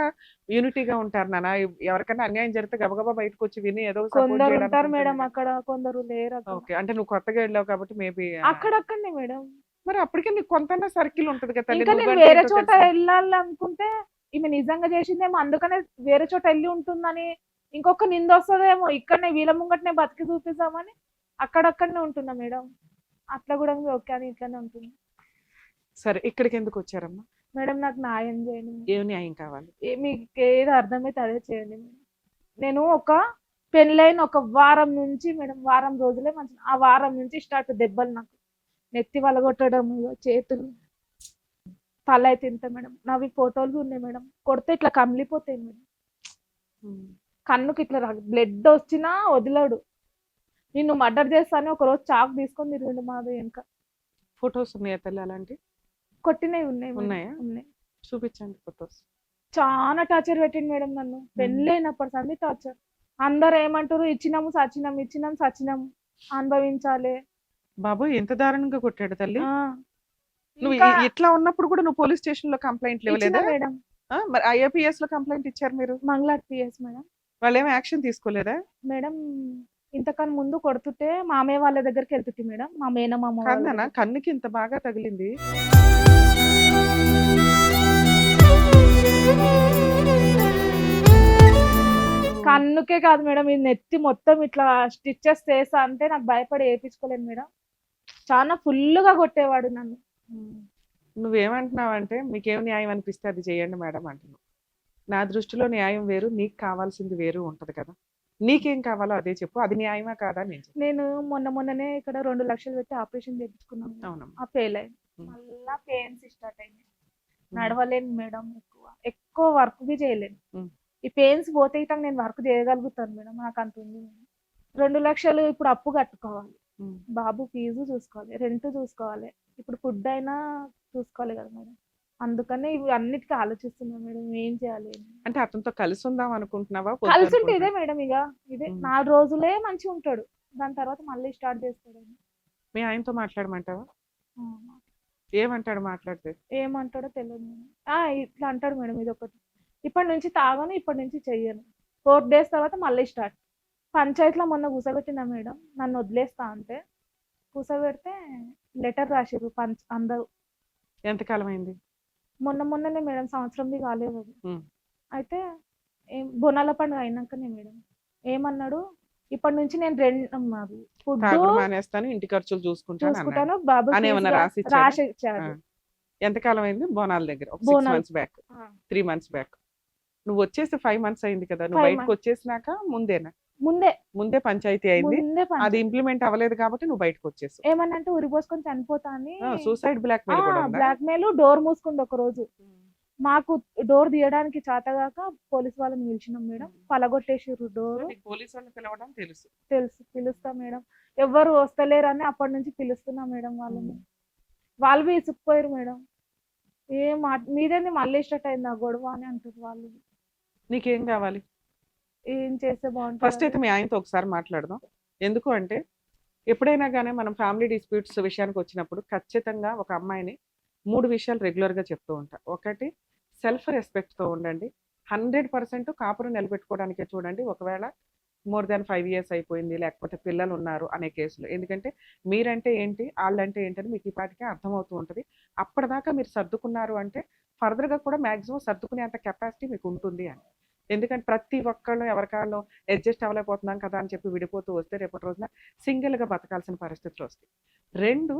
యూనిటీగా ఉంటారు నాన్న. ఎవరికైనా అన్యాయం జరిగితే గబగబా బయటకు వచ్చి విని ఏదో సపోర్ట్ కొందరు చేయడానికి ఉంటారు మేడం ఉంటుంది. అక్కడ, కొందరు లేరు అక్కడ. ఓకే, అంటే నువ్వు కొత్తగా వెళ్ళావు కాబట్టి మేబీ అక్కడక్కడనే మేడం. మరి అప్పటికే నీకు కొంత సర్కిల్ ఉంటది కదా తల్లి. ఇంకా నేను నువ్వంటే వేరే ఏంటో చోట తెలుసు. వెళ్ళాలనుకుంటే ఈమె నిజంగా చేసిందేమో, అందుకనే వేరే చోట వెళ్ళి ఉంటుందని ఇంకొక నింద వస్తుందేమో, ఇక్కడనే వీళ్ళ ముంగటనే బతికి చూపిస్తామని అక్కడక్కడనే ఉంటున్నా మేడం. అట్లా కూడా ఓకే అని ఇట్లానే ఉంటుంది. సరే ఇక్కడికి ఎందుకు వచ్చారమ్మా? మేడం నాకు న్యాయం చేయండి మేడం. ఏం న్యాయం కావాలి? మీకు ఏది అర్థమైతే అదే చేయండి మేడం. నేను ఒక పెళ్ళైన ఒక వారం నుంచి మేడం, వారం రోజులే మంచి, ఆ వారం నుంచి స్టార్ట్ దెబ్బలు నాకు. నెత్తి వలగొట్టడం, ఇగో చేతులు, తల అయితే ఇంత మేడం. నావి ఫోటోలు ఉన్నాయి మేడం. కొడితే ఇట్లా కమిలిపోతాయి మేడం. కన్నుకి ఇట్లా బ్లడ్ వచ్చినా వదిలాడు. నిన్ను మర్డర్ చేస్తాను ఒకరోజు చాకు తీసుకొని తిరిగిండు మాది వెనక. ఫొటోస్ ఉన్నాయా తల్లి అలాంటి? కొట్టినవి ఉన్నాయి మేడం. ఉన్నాయా? ఉన్నాయి. చూపించండి ఫొటోస్. చాలా టార్చర్ పెట్టింది మేడం నన్ను. పెళ్ళైనప్పటి సంది టార్చర్. అందరు ఏమంటారు, ఇచ్చినాము సచ్చినాము, ఇచ్చినాము సచ్చినాము, అనుభవించాలి. బాబు ఎంత దారుణంగా కొట్టాడు తల్లి. ఆ, నువ్వు ఇంకా ఇట్లా ఉన్నప్పుడు కూడా నువ్వు పోలీస్ స్టేషన్ లో కంప్లైంట్ ఇచ్చినా ఇవ్వలేదా? మేడం. మరి IAPS లో కంప్లైంట్ ఇచ్చారు మీరు, మంగళార్ PS మేడం. వాళ్ళు ఏమి యాక్షన్ తీసుకోలేదా? మేడం ఇంతకన్నా ముందు కొడుతుంటే మామయ్య వాళ్ళ దగ్గరికి వెళ్తుంటే మేడం, మా మేనమామ వాళ్ళ కాదనా దగ్గరికి. కన్నుకి ఇంత బాగా తగిలింది. కన్నుకే కాదు మేడం, ఈ నెత్తి మొత్తం ఇట్లా స్టిచెస్ చేస్తా అంటే నాకు భయపడి వేయించుకోలేను మేడం. చాలా ఫుల్గా కొట్టేవాడు నన్ను. నువ్వేమంటున్నావంటే మీకేం న్యాయం అనిపిస్తే అది చేయండి మేడం అంటున్నావు. నా దృష్టిలో న్యాయం వేరు, నీకు కావాల్సింది వేరు ఉంటది కదా. నీకేం కావాలో అదే చెప్పు, అది న్యాయమా కాదా నేను చెప్పు. నేను మొన్ననే ఇక్కడ 2 లక్షలు పెట్టి ఆపరేషన్ చేయించుకున్నాను మేడం. అవునమ్మా. ఆ ఫెయిల్ అయింది. ఉమ్. మళ్ళా పెయిన్స్ స్టార్ట్ అయింది. నడవలేను మేడం, ఎక్కువ వర్క్ బి చేయలేను. ఉమ్. ఈ పెయిన్స్ పోతే ఇట్లా నేను వర్క్ చేయగలుగుతాను మేడం, నాకు అంత ఉంది మేడం. 2 లక్షలు ఇప్పుడు అప్పు కట్టుకోవాలి, ఉమ్. బాబు ఫీజు చూసుకోవాలి, రెంట్ చూసుకోవాలి, ఇప్పుడు ఫుడ్ అయినా చూసుకోవాలి కదా మేడం. అందుకనే ఇవి అన్నిటికీ ఆలోచిస్తున్నా మేడం, ఏం చేయాలి అని. అంటే అతనితో కలిసి ఉందాం అనుకుంటున్నావా? కలిసి ఉంటే ఇదే మేడం, ఇక ఇదే ఉమ్. 4 రోజులే మంచిగా ఉంటాడు, దాని తర్వాత మళ్ళీ స్టార్ట్ చేస్తాడు. మీ ఆయనతో మాట్లాడమంటావా? ఏమంటాడు మాట్లాడితే? ఏమంటాడో తెలియదు మేడం. ఇట్లా అంటాడు మేడం, ఇది ఒకటి, ఇప్పటి నుంచి తాగను, ఇప్పటి నుంచి చెయ్యను, 4 days తర్వాత మళ్ళీ స్టార్ట్. పంచాయతీలో మొన్న కూసబెట్టినా మేడం, నన్ను వదిలేస్తా అంటే కూసబెడితే లెటర్ రాసిర్రు అందరూ. ఎంతకాలం అయింది? మొన్ననే మేడం, సంవత్సరంది కాలేదు అది. ఉమ్. అయితే బోనాల పండుగ అయినాకనే మేడం ఏమన్నాడు, ఇప్పటి నుంచి నేను ఫుడ్ తాగుడు మానేస్తాను, ఇంటి ఖర్చులు చూసుకుంటాను అన్నాడు. చూసుకుంటాను, బాబు అని ఏమన్నా రాసి ఇచ్చాడా? రాసి ఇచ్చాడు. ఎంతకాలం అయింది? బోనాల దగ్గర ఒక 6 Bonalu. months back, 3 months back. నువ్వు వచ్చేసి 5 months అయింది కదా. నువ్వు 5 బయటకు వచ్చేసినాక ముందేనా? ముందే పంచాయతీ అయింది, ముందే అది ఇంప్లిమెంట్ అవ్వలేదు కాబట్టి నువ్వు బయటకు వచ్చేసావు. ఏమన్నంటే ఉరి పోసుకొని చనిపోతా అని సూసైడ్ బ్లాక్ మెయిల్ కూడా ఉందా? Black mail. డోర్ మూసుకుంది ఒక రోజు, మాకు డోర్ తీయడానికి చేతగాక పోలీస్ వాళ్ళని పిలిచినాం మేడం, పలగొట్టేసిర్రు డోర్. నీకు పోలీసు వాళ్ళని పిలవడం తెలుసు. పిలుస్తా మేడం, ఎవ్వరు వస్తలేరు అని అప్పటి నుంచి పిలుస్తున్నా మేడం వాళ్ళని. వాళ్ళు ఇసుకుపోయారు మేడం, మీదేంది మళ్ళీ స్టార్ట్ అయింది ఆ గొడవ అని అంటారు వాళ్ళు. నీకేం కావాలి? ఏం చేస్తే ఫస్ట్ బాగుంటుంది? అయితే మీ ఆయనతో ఒకసారి మాట్లాడదాం. ఎందుకు అంటే ఎప్పుడైనా కానీ మనం ఫ్యామిలీ డిస్ప్యూట్స్ విషయానికి వచ్చినప్పుడు ఖచ్చితంగా ఒక అమ్మాయిని 3 విషయాలు రెగ్యులర్గా చెప్తూ ఉంటా. ఒకటి, సెల్ఫ్ రెస్పెక్ట్తో ఉండండి. 100% కాపురం నిలబెట్టుకోవడానికే చూడండి. ఒకవేళ మోర్ దాన్ 5 years అయిపోయింది, లేకపోతే పిల్లలు ఉన్నారు అనే కేసులు. ఎందుకంటే మీరంటే ఏంటి, వాళ్ళంటే ఏంటని మీకు ఈ పాటికే అర్థమవుతూ ఉంటుంది. అప్పటిదాకా మీరు సర్దుకున్నారు అంటే ఫర్దర్గా కూడా మ్యాక్సిమం సర్దుకునేంత కెపాసిటీ మీకు ఉంటుంది అని. ఎందుకంటే ప్రతి ఒక్కళ్ళు ఎవరికాళ్ళు అడ్జస్ట్ అవ్వలేకపోతున్నాం కదా అని చెప్పి విడిపోతూ వస్తే రేపటి రోజున సింగిల్గా బతకాల్సిన పరిస్థితులు వస్తాయి. 2,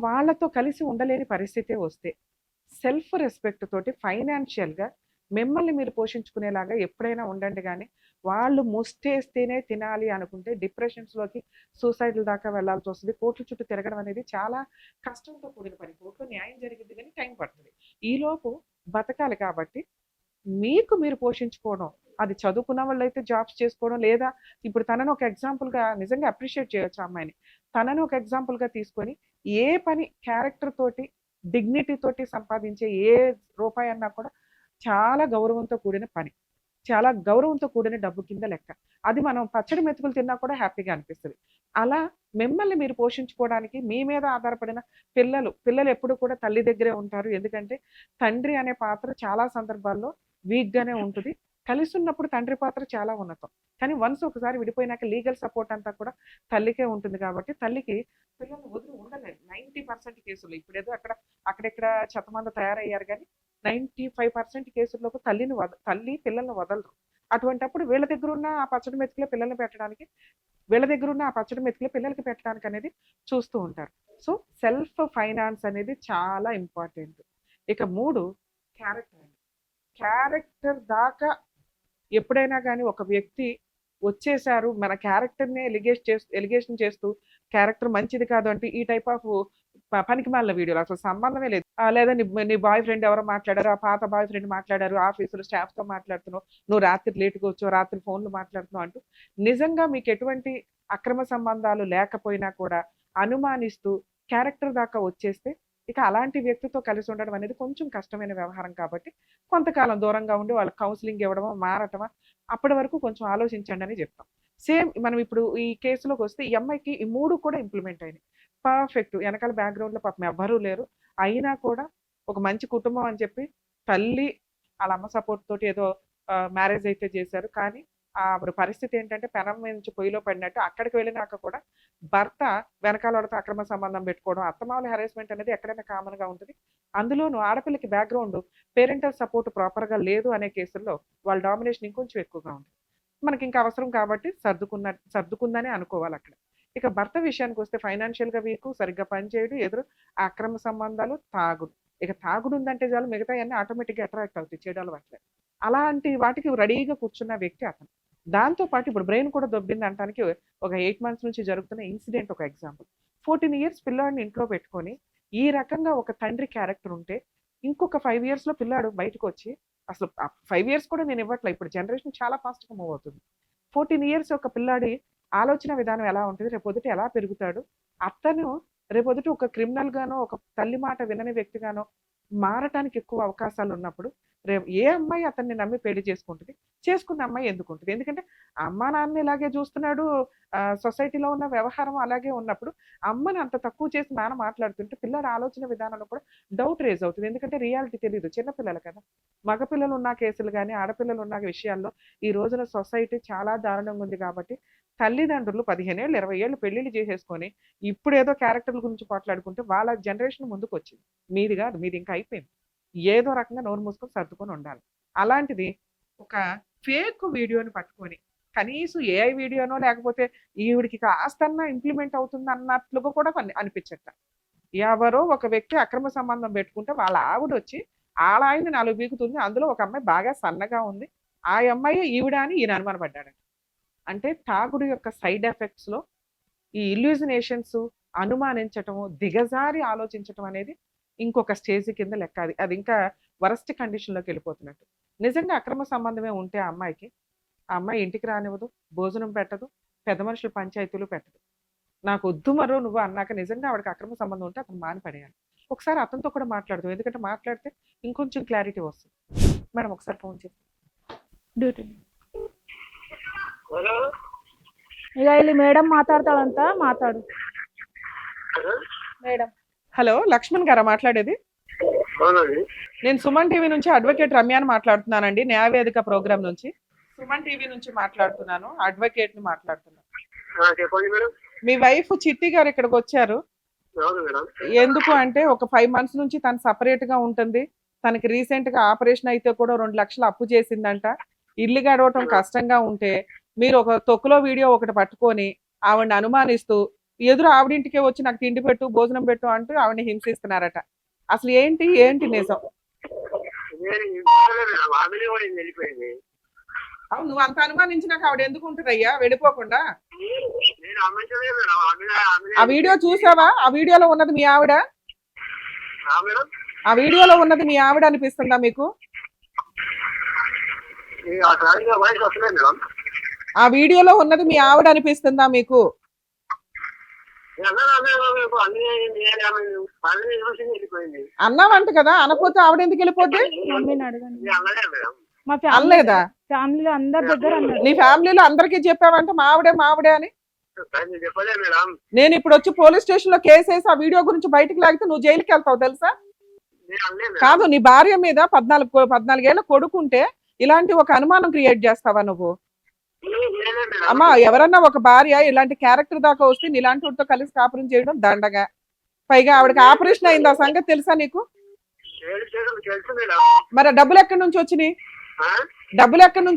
వాళ్ళతో కలిసి ఉండలేని పరిస్థితే వస్తే సెల్ఫ్ రెస్పెక్ట్ తోటి ఫైనాన్షియల్గా మిమ్మల్ని మీరు పోషించుకునేలాగా ఎప్పుడైనా ఉండండి. కానీ వాళ్ళు ముష్టేస్తేనే తినాలి అనుకుంటే డిప్రెషన్స్లోకి, సూసైడ్ల దాకా వెళ్ళాల్సి వస్తుంది. కోర్టుల చుట్టూ తిరగడం అనేది చాలా కష్టంతో కూడిన పని. కోర్టులో న్యాయం జరిగింది కానీ టైం పడుతుంది. ఈలోపు బతకాలి కాబట్టి మీకు మీరు పోషించుకోవడం, అది చదువుకున్న వాళ్ళు అయితే జాబ్స్ చేసుకోవడం, లేదా ఇప్పుడు తనను ఒక ఎగ్జాంపుల్గా నిజంగా అప్రిషియేట్ చేయొచ్చు ఆ అమ్మాయిని. తనను ఒక ఎగ్జాంపుల్గా తీసుకొని ఏ పని క్యారెక్టర్ తోటి, డిగ్నిటీ తోటి సంపాదించే ఏ రూపాయి అన్నా కూడా చాలా గౌరవంతో కూడిన పని, చాలా గౌరవంతో కూడిన డబ్బు కింద లెక్క. అది మనం పచ్చడి మెతుకులు తిన్నా కూడా హ్యాపీగా అనిపిస్తుంది. అలా మిమ్మల్ని మీరు పోషించుకోవడానికి మీ మీద ఆధారపడిన పిల్లలు ఎప్పుడు కూడా తల్లి దగ్గరే ఉంటారు. ఎందుకంటే తండ్రి అనే పాత్ర చాలా సందర్భాల్లో వీక్గానే ఉంటుంది. కలిసి ఉన్నప్పుడు తండ్రి పాత్ర చాలా ఉన్నతం. కానీ వన్స్ ఒకసారి విడిపోయినాక లీగల్ సపోర్ట్ అంతా కూడా తల్లికే ఉంటుంది. కాబట్టి తల్లికి పిల్లల్ని వదిలి ఉండలేదు 90% కేసులు. ఇప్పుడేదో అక్కడెక్కడ చెత్తమంద తయారయ్యారు కానీ 95% కేసుల్లోకి తల్లి పిల్లల్ని వదలరు. అటువంటప్పుడు వీళ్ళ దగ్గర ఉన్న ఆ పచ్చడి మెతుకులే పిల్లల్ని పెట్టడానికి, వీళ్ళ దగ్గర ఉన్న ఆ పచ్చడి మెతుకులే పిల్లలకి పెట్టడానికి అనేది చూస్తూ ఉంటారు. సో సెల్ఫ్ ఫైనాన్స్ అనేది చాలా ఇంపార్టెంట్. ఇక 3 క్యారెక్టర్. క్యారెక్టర్ దాకా ఎప్పుడైనా కానీ ఒక వ్యక్తి వచ్చేసారు మన క్యారెక్టర్ని ఎలిగేషన్ చేస్తూ క్యారెక్టర్ మంచిది కాదు అంటే ఈ టైప్ ఆఫ్ పనికి మాలిన వీడియోలు అసలు సంబంధమే లేదు. లేదా నీ బాయ్ ఫ్రెండ్ ఎవరో మాట్లాడారు, ఆ పాత బాయ్ ఫ్రెండ్ మాట్లాడారు, ఆఫీసులో స్టాఫ్తో మాట్లాడుతున్నావు, నువ్వు రాత్రి లేట్గా వచ్చావు, రాత్రి ఫోన్లు మాట్లాడుతున్నావు అంటూ నిజంగా మీకు ఎటువంటి అక్రమ సంబంధాలు లేకపోయినా కూడా అనుమానిస్తూ క్యారెక్టర్ దాకా వచ్చేస్తే ఇక అలాంటి వ్యక్తితో కలిసి ఉండడం అనేది కొంచెం కష్టమైన వ్యవహారం. కాబట్టి కొంతకాలం దూరంగా ఉండి వాళ్ళకి కౌన్సిలింగ్ ఇవ్వడమా, మారటమా, అప్పటి వరకు కొంచెం ఆలోచించండి అని చెప్తాం. సేమ్ మనం ఇప్పుడు ఈ కేసులోకి వస్తే ఈ అమ్మాయికి ఈ 3 కూడా ఇంప్లిమెంట్ అయినాయి. పర్ఫెక్ట్. వెనకాల బ్యాక్గ్రౌండ్లో పాపం ఎవ్వరూ లేరు. అయినా కూడా ఒక మంచి కుటుంబం అని చెప్పి తల్లి వాళ్ళ అమ్మ సపోర్ట్ తోటి ఏదో మ్యారేజ్ అయితే చేశారు. కానీ ఆవిడ పరిస్థితి ఏంటంటే పెనం నుంచి పొయ్యిలో పడినట్టు అక్కడికి వెళ్ళినాక కూడా భర్త వెనకాల వాళ్ళతో అక్రమ సంబంధం పెట్టుకోవడం, అత్తమామల హెరాస్మెంట్ అనేది ఎక్కడైనా కామన్గా ఉంటుంది. అందులోనూ ఆడపిల్లకి బ్యాక్గ్రౌండ్ పేరెంటల్ సపోర్ట్ ప్రాపర్గా లేదు అనే కేసుల్లో వాళ్ళ డామినేషన్ ఇంకొంచెం ఎక్కువగా ఉంది. మనకి ఇంకా అవసరం కాబట్టి సర్దుకుందనే అనుకోవాలి అక్కడ. ఇక భర్త విషయానికి వస్తే ఫైనాన్షియల్గా వీకు, సరిగ్గా పనిచేయడు, ఎదురు అక్రమ సంబంధాలు, తాగుడు. ఇక తాగుడు ఉందంటే చాలు మిగతా అన్నీ ఆటోమేటిక్గా అట్రాక్ట్ అవుతాయి చేయడాల పట్ల. అలాంటి వాటికి రెడీగా కూర్చున్న వ్యక్తి అతను. దాంతోపాటు ఇప్పుడు బ్రెయిన్ కూడా దొబ్బింది అనడానికి ఒక 8 months నుంచి జరుగుతున్న ఇన్సిడెంట్ ఒక ఎగ్జాంపుల్. 14 years పిల్లాడిని ఇంట్లో పెట్టుకొని ఈ రకంగా ఒక తండ్రి క్యారెక్టర్ ఉంటే ఇంకొక 5 yearsలో పిల్లాడు బయటకు వచ్చి అసలు 5 years కూడా నేను ఇవ్వట్లే, ఇప్పుడు జనరేషన్ చాలా ఫాస్ట్గా మూవ్ అవుతుంది. 14 years ఒక పిల్లాడి ఆలోచన విధానం ఎలా ఉంటుంది, రేపొద్దుట ఎలా పెరుగుతాడు, అతను రేపొద్దుట ఒక క్రిమినల్ గానో ఒక తల్లి మాట వినని వ్యక్తిగానో మారటానికి ఎక్కువ అవకాశాలు ఉన్నప్పుడు రేపు ఏ అమ్మాయి అతన్ని నమ్మి పెళ్లి చేసుకుంటుంది? చేసుకున్న అమ్మాయి ఎందుకుంటుంది? ఎందుకంటే అమ్మా నాన్న ఇలాగే చూస్తున్నాడు, సొసైటీలో ఉన్న వ్యవహారం అలాగే ఉన్నప్పుడు అమ్మని అంత తక్కువ చేసి నాన్న మాట్లాడుతుంటే పిల్లల ఆలోచన విధానంలో కూడా డౌట్ రేజ్ అవుతుంది. ఎందుకంటే రియాలిటీ తెలియదు, చిన్నపిల్లలు కదా. మగపిల్లలు ఉన్న కేసులు కానీ ఆడపిల్లలు ఉన్న విషయాల్లో ఈ రోజున సొసైటీ చాలా దారుణంగా ఉంది. కాబట్టి తల్లిదండ్రులు 15 ఏళ్ళు 20 ఏళ్ళు పెళ్లిళ్ళు చేసేసుకొని ఇప్పుడు ఏదో క్యారెక్టర్ల గురించి మాట్లాడుకుంటే వాళ్ళ జనరేషన్ ముందుకు వచ్చింది. మీది కాదు, మీది ఇంకా అయిపోయింది. ఏదో రకంగా నోరు మూసుకొని సర్దుకొని ఉండాలి. అలాంటిది ఒక ఫేక్ వీడియోని పట్టుకొని కనీసం ఏఐ వీడియోనో లేకపోతే ఈవిడికి కాస్తన్నా ఇంప్లిమెంట్ అవుతుంది అన్నట్లుగా కూడా అనిపించట. ఎవరో ఒక వ్యక్తి అక్రమ సంబంధం పెట్టుకుంటే వాళ్ళ ఆవిడ వచ్చి వాళ్ళ ఆయన్ని 4 బీకుతుంది. అందులో ఒక అమ్మాయి బాగా సన్నగా ఉంది, ఆ అమ్మాయి ఈవిడ అని ఈయన అనుమానపడ్డాడు. అంటే తాగుడు యొక్క సైడ్ ఎఫెక్ట్స్లో ఈ ఇల్యూజినేషన్స్, అనుమానించటము, దిగజారి ఆలోచించటం అనేది ఇంకొక స్టేజ్ కింద లెక్క. అది ఇంకా వరస్ట్ కండిషన్లోకి వెళ్ళిపోతున్నట్టు. నిజంగా అక్రమ సంబంధమే ఉంటే ఆ అమ్మాయికి, ఆ అమ్మాయి ఇంటికి రానివ్వదు, భోజనం పెట్టదు, పెద్ద మనుషుల పంచాయతీలు పెట్టదు. నాకు వద్దు మరో నువ్వు అన్నాక నిజంగా ఆవిడకి అక్రమ సంబంధం ఉంటే అతను మానిపడేయాలి. ఒకసారి అతనితో కూడా మాట్లాడదు, ఎందుకంటే మాట్లాడితే ఇంకొంచెం క్లారిటీ వస్తుంది. మేడం ఒకసారి ఫోన్ చేసి డ్యూటీ ఇక వెళ్ళి మేడం మాట్లాడతాడంతా మాట్లాడు. మేడం హలో, లక్ష్మణ్ గారా మాట్లాడేది? నేను సుమన్ టీవీ నుంచి అడ్వకేట్ రమ్యాని మాట్లాడుతున్నానండి, న్యాయవేదిక ప్రోగ్రామ్ నుంచి. సుమన్ టీవీ నుంచి మాట్లాడుతున్నాను, అడ్వకేట్ ని మాట్లాడుతున్నాను. మీ వైఫ్ చిట్టి గారు ఇక్కడికి వచ్చారు. ఎందుకు అంటే ఒక 5 months నుంచి తను సపరేట్ గా ఉంటుంది. తనకి రీసెంట్ గా ఆపరేషన్ అయితే కూడా 2 లక్షలు అప్పు చేసిందంట. ఇల్లు గడవటం కష్టంగా ఉంటే మీరు ఒక తొక్కులో వీడియో ఒకటి పట్టుకొని ఆవిడని అనుమానిస్తూ ఎదురు ఆవిడింటికే వచ్చి నాకు తిండి పెట్టు, భోజనం పెట్టు అంటూ ఆవిడని హింసిస్తున్నారట. అసలు ఏంటి నిజం? నువ్వు అంత అనుమానించినాక ఆవిడ ఎందుకు ఉంటుందయ్యా వెళ్ళిపోకుండా? ఆ వీడియో చూసావా? ఆ వీడియోలో ఉన్నది మీ ఆవిడ? ఆ వీడియోలో ఉన్నది మీ ఆవిడ అనిపిస్తుందా మీకు? ఆ వీడియోలో ఉన్నది మీ ఆవిడ అనిపిస్తుందా మీకు? అన్నావంట కదా, అనపోతే ఆవిడ ఎందుకు వెళ్ళిపోద్ది? అనలేదా? ఫ్యామిలీలో అందరి దగ్గర నీ ఫ్యామిలీలో అందరికీ చెప్పావంట మావిడే అని? నేను ఇప్పుడు వచ్చి పోలీస్ స్టేషన్ లో కేసు వేసి ఆ వీడియో గురించి బయటకు లాగితే నువ్వు జైలుకి వెళ్తావు తెలుసా? కాదు, నీ భార్య మీద 14 ఏళ్ల కొడుకుంటే ఇలాంటి ఒక అనుమానం క్రియేట్ చేస్తావా నువ్వు? అమ్మా, ఎవరన్నా ఒక భార్య ఇలాంటి క్యారెక్టర్ దాకా వస్తే ఇలాంటి వాటితో కలిసి కాపురం చేయడం దండగా. పైగా ఆవిడకి ఆపరేషన్ అయింది, ఆ సంగతి తెలుసా నీకు? మరి డబ్బులు ఎక్కడి నుంచి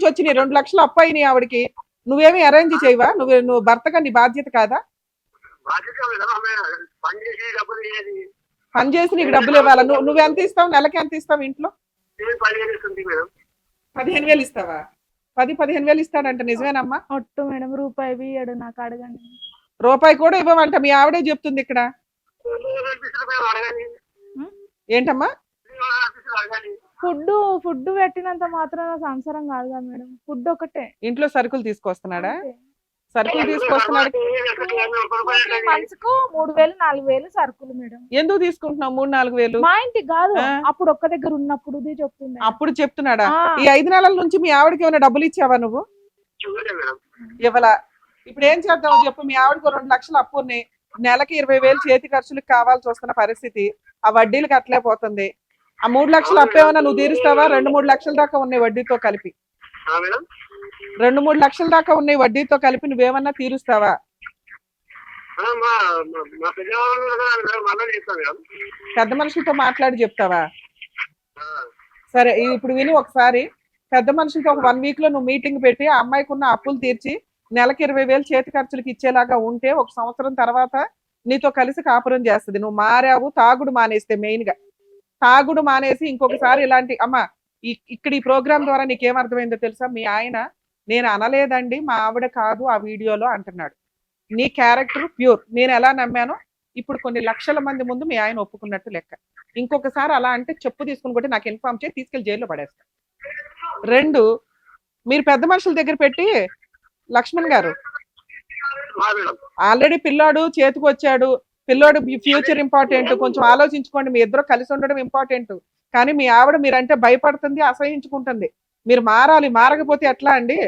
వచ్చినాయి? 2 లక్షలు అప్పు అయినాయి ఆవిడకి. నువ్వేమి అరేంజ్ చేయవా? నువ్వు భర్తగా నీ బాధ్యత కాదా? పని చేసి డబ్బులు ఇయ్యేది. పని చేసి నీకు డబ్బులు ఇవ్వాలా? నువ్వు ఎంత ఇస్తావు? నెలకి ఎంత ఇస్తావు ఇంట్లో? నేను 10,000 ఇస్తుంది మేడం. 15,000 ఇస్తావా? 15,000 ఇస్తాడంట, నిజమేనమ్మా? ఒట్టు మేడం, రూపాయి బియ్యడు నాకు, అడగండి. రూపాయి కూడా ఇవ్వమంట, మీ ఆవిడే చెప్తుంది ఇక్కడ. మేము అడగాలి. ఏంటమ్మా? అడగాలి. ఫుడ్ పెట్టినంత మాత్రాన సంసారం కాదుగా మేడం, ఫుడ్ ఒకటే. ఇంట్లో సరుకులు తీసుకొస్తున్నాడా? అంతే. సరుకులు తీసుకొస్తున్నాడు. మనసుకు 3,000 4,000 సరుకులు మేడం. ఎందుకు తీసుకుంటున్నావు 3-4 మా ఇంటికి కాదు, ఆ. అప్పుడు ఒక్క దగ్గర ఉన్నప్పుడు చెప్తుండే. అప్పుడు చెప్తున్నాడా? ఆ. ఈ 5 నెలల నుంచి మీ ఆవిడకి ఏమైనా డబ్బులు ఇచ్చావా నువ్వు? చూడలే మేడం. ఇవ్వలా. ఇప్పుడు ఏం చేద్దామో చెప్పు. మీ ఆవిడకు 2 లక్షలు అప్పు ఉన్నాయి, నెలకి 20,000 చేతి ఖర్చులకు కావాల్సి వస్తున్న పరిస్థితి, ఆ వడ్డీలు కట్టలేకపోతుంది. ఆ 3 లక్షలు అప్పు ఏమన్నా నువ్వు తీరుస్తావా? 2-3 లక్షల దాకా ఉన్నాయి వడ్డీతో కలిపి. మేడం 2-3 లక్షల దాకా ఉన్నాయి వడ్డీతో కలిపి, నువ్వేమన్నా తీరుస్తావా? మా పెద్దవాళ్ళు మళ్ళీ చేస్తాం మేడం. పెద్ద మనుషులతో మాట్లాడి చెప్తావా? సరే, ఇప్పుడు విని ఒకసారి. పెద్ద మనుషులతో ఒక 1 వీక్ లో నువ్వు మీటింగ్ పెట్టి ఆ అమ్మాయికి ఉన్న అప్పులు తీర్చి నెలకి 20,000 చేతి ఖర్చులకు ఇచ్చేలాగా ఉంటే 1 సంవత్సరం తర్వాత నీతో కలిసి కాపురం చేస్తుంది. నువ్వు మారావు, తాగుడు మానేస్తే, మెయిన్ గా తాగుడు మానేసి ఇంకొకసారి ఇలాంటి అమ్మా ఇక్కడ ఈ ప్రోగ్రామ్ ద్వారా నీకేమర్థమైందో తెలుసా? మీ ఆయన నేను అనలేదండి, మా ఆవిడ కాదు ఆ వీడియోలో అంటున్నాడు. నీ క్యారెక్టర్ ప్యూర్. నేను ఎలా నమ్మానో ఇప్పుడు కొన్ని లక్షల మంది ముందు మీ ఆయన ఒప్పుకున్నట్టు లెక్క. ఇంకొకసారి అలా అంటే చెప్పు తీసుకుని కొట్టి నాకు ఇన్ఫార్మ్ చేసి తీసుకెళ్లి జైల్లో పడేస్తా. 2, మీరు పెద్ద మనుషుల దగ్గర పెట్టి, లక్ష్మణ్ గారు ఆల్రెడీ పిల్లాడు చేతికి వచ్చాడు, పిల్లోడు ఫ్యూచర్ ఇంపార్టెంట్, కొంచెం ఆలోచించుకోండి. మీ ఇద్దరు కలిసి ఉండడం ఇంపార్టెంట్. కానీ మీ ఆవిడ మీరంటే భయపడుతుంది, అసహించుకుంటుంది. మీరు మారాలి. మారకపోతే ఎట్లా అండి?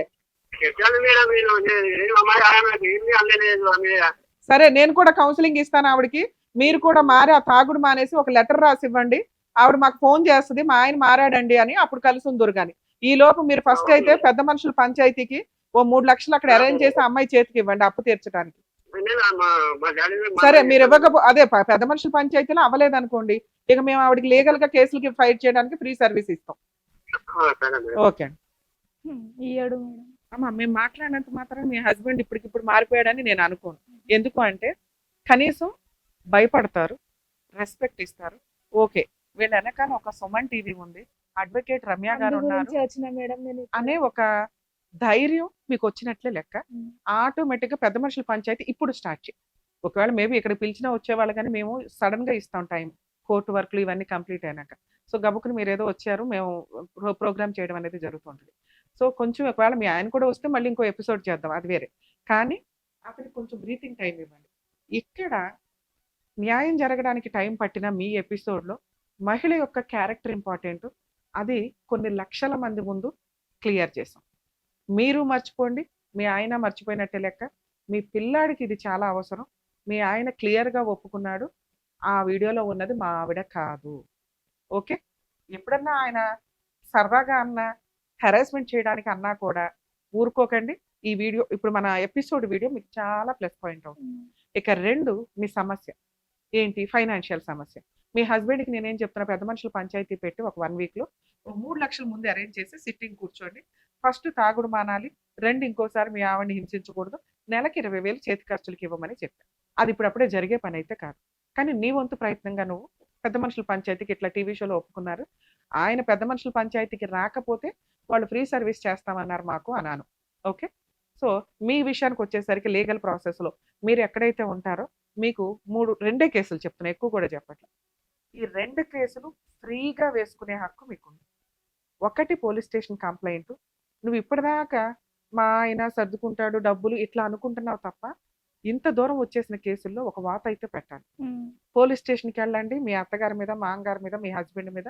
సరే, నేను కూడా కౌన్సిలింగ్ ఇస్తాను ఆవిడకి. మీరు కూడా మారి ఆ తాగుడు మానేసి ఒక లెటర్ రాసి ఇవ్వండి. ఆవిడ మాకు ఫోన్ చేస్తుంది, మా ఆయన మారాడండి అని. అప్పుడు కలిసి ఉందరు. కానీ ఈ లోపు మీరు ఫస్ట్ అయితే పెద్ద మనుషుల పంచాయతీకి ఓ 3 లక్షలు అక్కడ అరేంజ్ చేసి అమ్మాయి చేతికి ఇవ్వండి అప్పు తీర్చడానికి. సరే, మీరు అదే పెద్ద మనుషుల పంచాయతీలో అవ్వలేదనుకోండి, ఇక మేము ఆవిడకి లీగల్ గా కేసులకి ఫైట్ చేయడానికి ఫ్రీ సర్వీస్ ఇస్తాం. ఓకే అండి. ఇయ్యడు మేడం. అమ్మా, మేము మాట్లాడినంత మాత్రం మీ హస్బెండ్ ఇప్పటికిప్పుడు మారిపోయాడని నేను అనుకోను. ఎందుకు అంటే కనీసం భయపడతారు, రెస్పెక్ట్ ఇస్తారు. ఓకే, వీళ్ళ వెనకాల ఒక సుమన్ టీవీ ఉంది, అడ్వకేట్ రమ్య గారు ఉన్నారు వచ్చిన మేడం నేను అనే ఒక ధైర్యం మీకు వచ్చినట్లే లెక్క. ఆటోమేటిక్ గా పెద్ద మనుషుల పంచాయతీ ఇప్పుడు స్టార్ట్ చేయి. ఒకవేళ మేబీ ఇక్కడ పిలిచినా వచ్చేవాళ్ళు, కానీ మేము సడన్ గా ఇస్తాం టైం, కోర్టు వర్క్లు ఇవన్నీ కంప్లీట్ అయినాక. సో గబుకుని మీరు ఏదో వచ్చారు, మేము ప్రోగ్రామ్ చేయడం అనేది జరుగుతుంటుంది. సో కొంచెం ఒకవేళ మీ ఆయన కూడా వస్తే మళ్ళీ ఇంకో ఎపిసోడ్ చేద్దాం, అది వేరే. కానీ అతనికి కొంచెం బ్రీతింగ్ టైం ఇవ్వండి. ఇక్కడ న్యాయం జరగడానికి టైం పట్టిన మీ ఎపిసోడ్లో మహిళ యొక్క క్యారెక్టర్ ఇంపార్టెంట్. అది కొన్ని లక్షల మంది ముందు క్లియర్ చేసాం. మీరు మర్చిపోండి, మీ ఆయన మర్చిపోయినట్టే లెక్క. మీ పిల్లాడికి ఇది చాలా అవసరం. మీ ఆయన క్లియర్గా ఒప్పుకున్నాడు, ఆ వీడియోలో ఉన్నది మా ఆవిడ కాదు. ఓకే, ఎప్పుడన్నా ఆయన సరదాగా అన్నా, హెరాస్మెంట్ చేయడానికి అన్నా కూడా ఊరుకోకండి. ఈ వీడియో ఇప్పుడు మన ఎపిసోడ్ వీడియో మీకు చాలా ప్లస్ పాయింట్ అవుతుంది. ఇక 2, మీ సమస్య ఏంటి? ఫైనాన్షియల్ సమస్య. మీ హస్బెండ్కి నేనేం చెప్తున్నా, పెద్ద మనుషుల పంచాయతీ పెట్టి ఒక 1 వీక్లో 3 లక్షల ముందు అరేంజ్ చేసి సిట్టింగ్ కూర్చోండి. ఫస్ట్ తాగుడు మానాలి, 2 ఇంకోసారి మీ ఆవిడని హింసించకూడదు, నెలకి 20,000 చేతి ఖర్చులకి ఇవ్వమని చెప్పాను. అది ఇప్పుడప్పుడే జరిగే పని అయితే కాదు. కానీ నీ వంతు ప్రయత్నంగా నువ్వు పెద్ద మనుషుల పంచాయతీకి ఇట్లా టీవీ షోలో ఒప్పుకున్నారు, ఆయన పెద్ద మనుషుల పంచాయతీకి రాకపోతే వాళ్ళు ఫ్రీ సర్వీస్ చేస్తామన్నారు మాకు అన్నాను. ఓకే, సో మీ విషయానికి వచ్చేసరికి లీగల్ ప్రాసెస్లో మీరు ఎక్కడైతే ఉంటారో మీకు 2 కేసులు చెప్తున్నా, ఎక్కువ కూడా చెప్పట్లేదు. ఈ 2 కేసులు ఫ్రీగా వేసుకునే హక్కు మీకుంది. ఒకటి పోలీస్ స్టేషన్ కంప్లైంట్. నువ్వు ఇప్పటిదాకా మా ఆయన సర్దుకుంటాడు డబ్బులు ఇట్లా అనుకుంటున్నావు తప్ప, ఇంత దూరం వచ్చేసిన కేసుల్లో ఒక వాత అయితే పెట్టాలి. పోలీస్ స్టేషన్కి వెళ్ళండి, మీ అత్తగారి మీద, మా అమ్మగారి మీద, మీ హస్బెండ్ మీద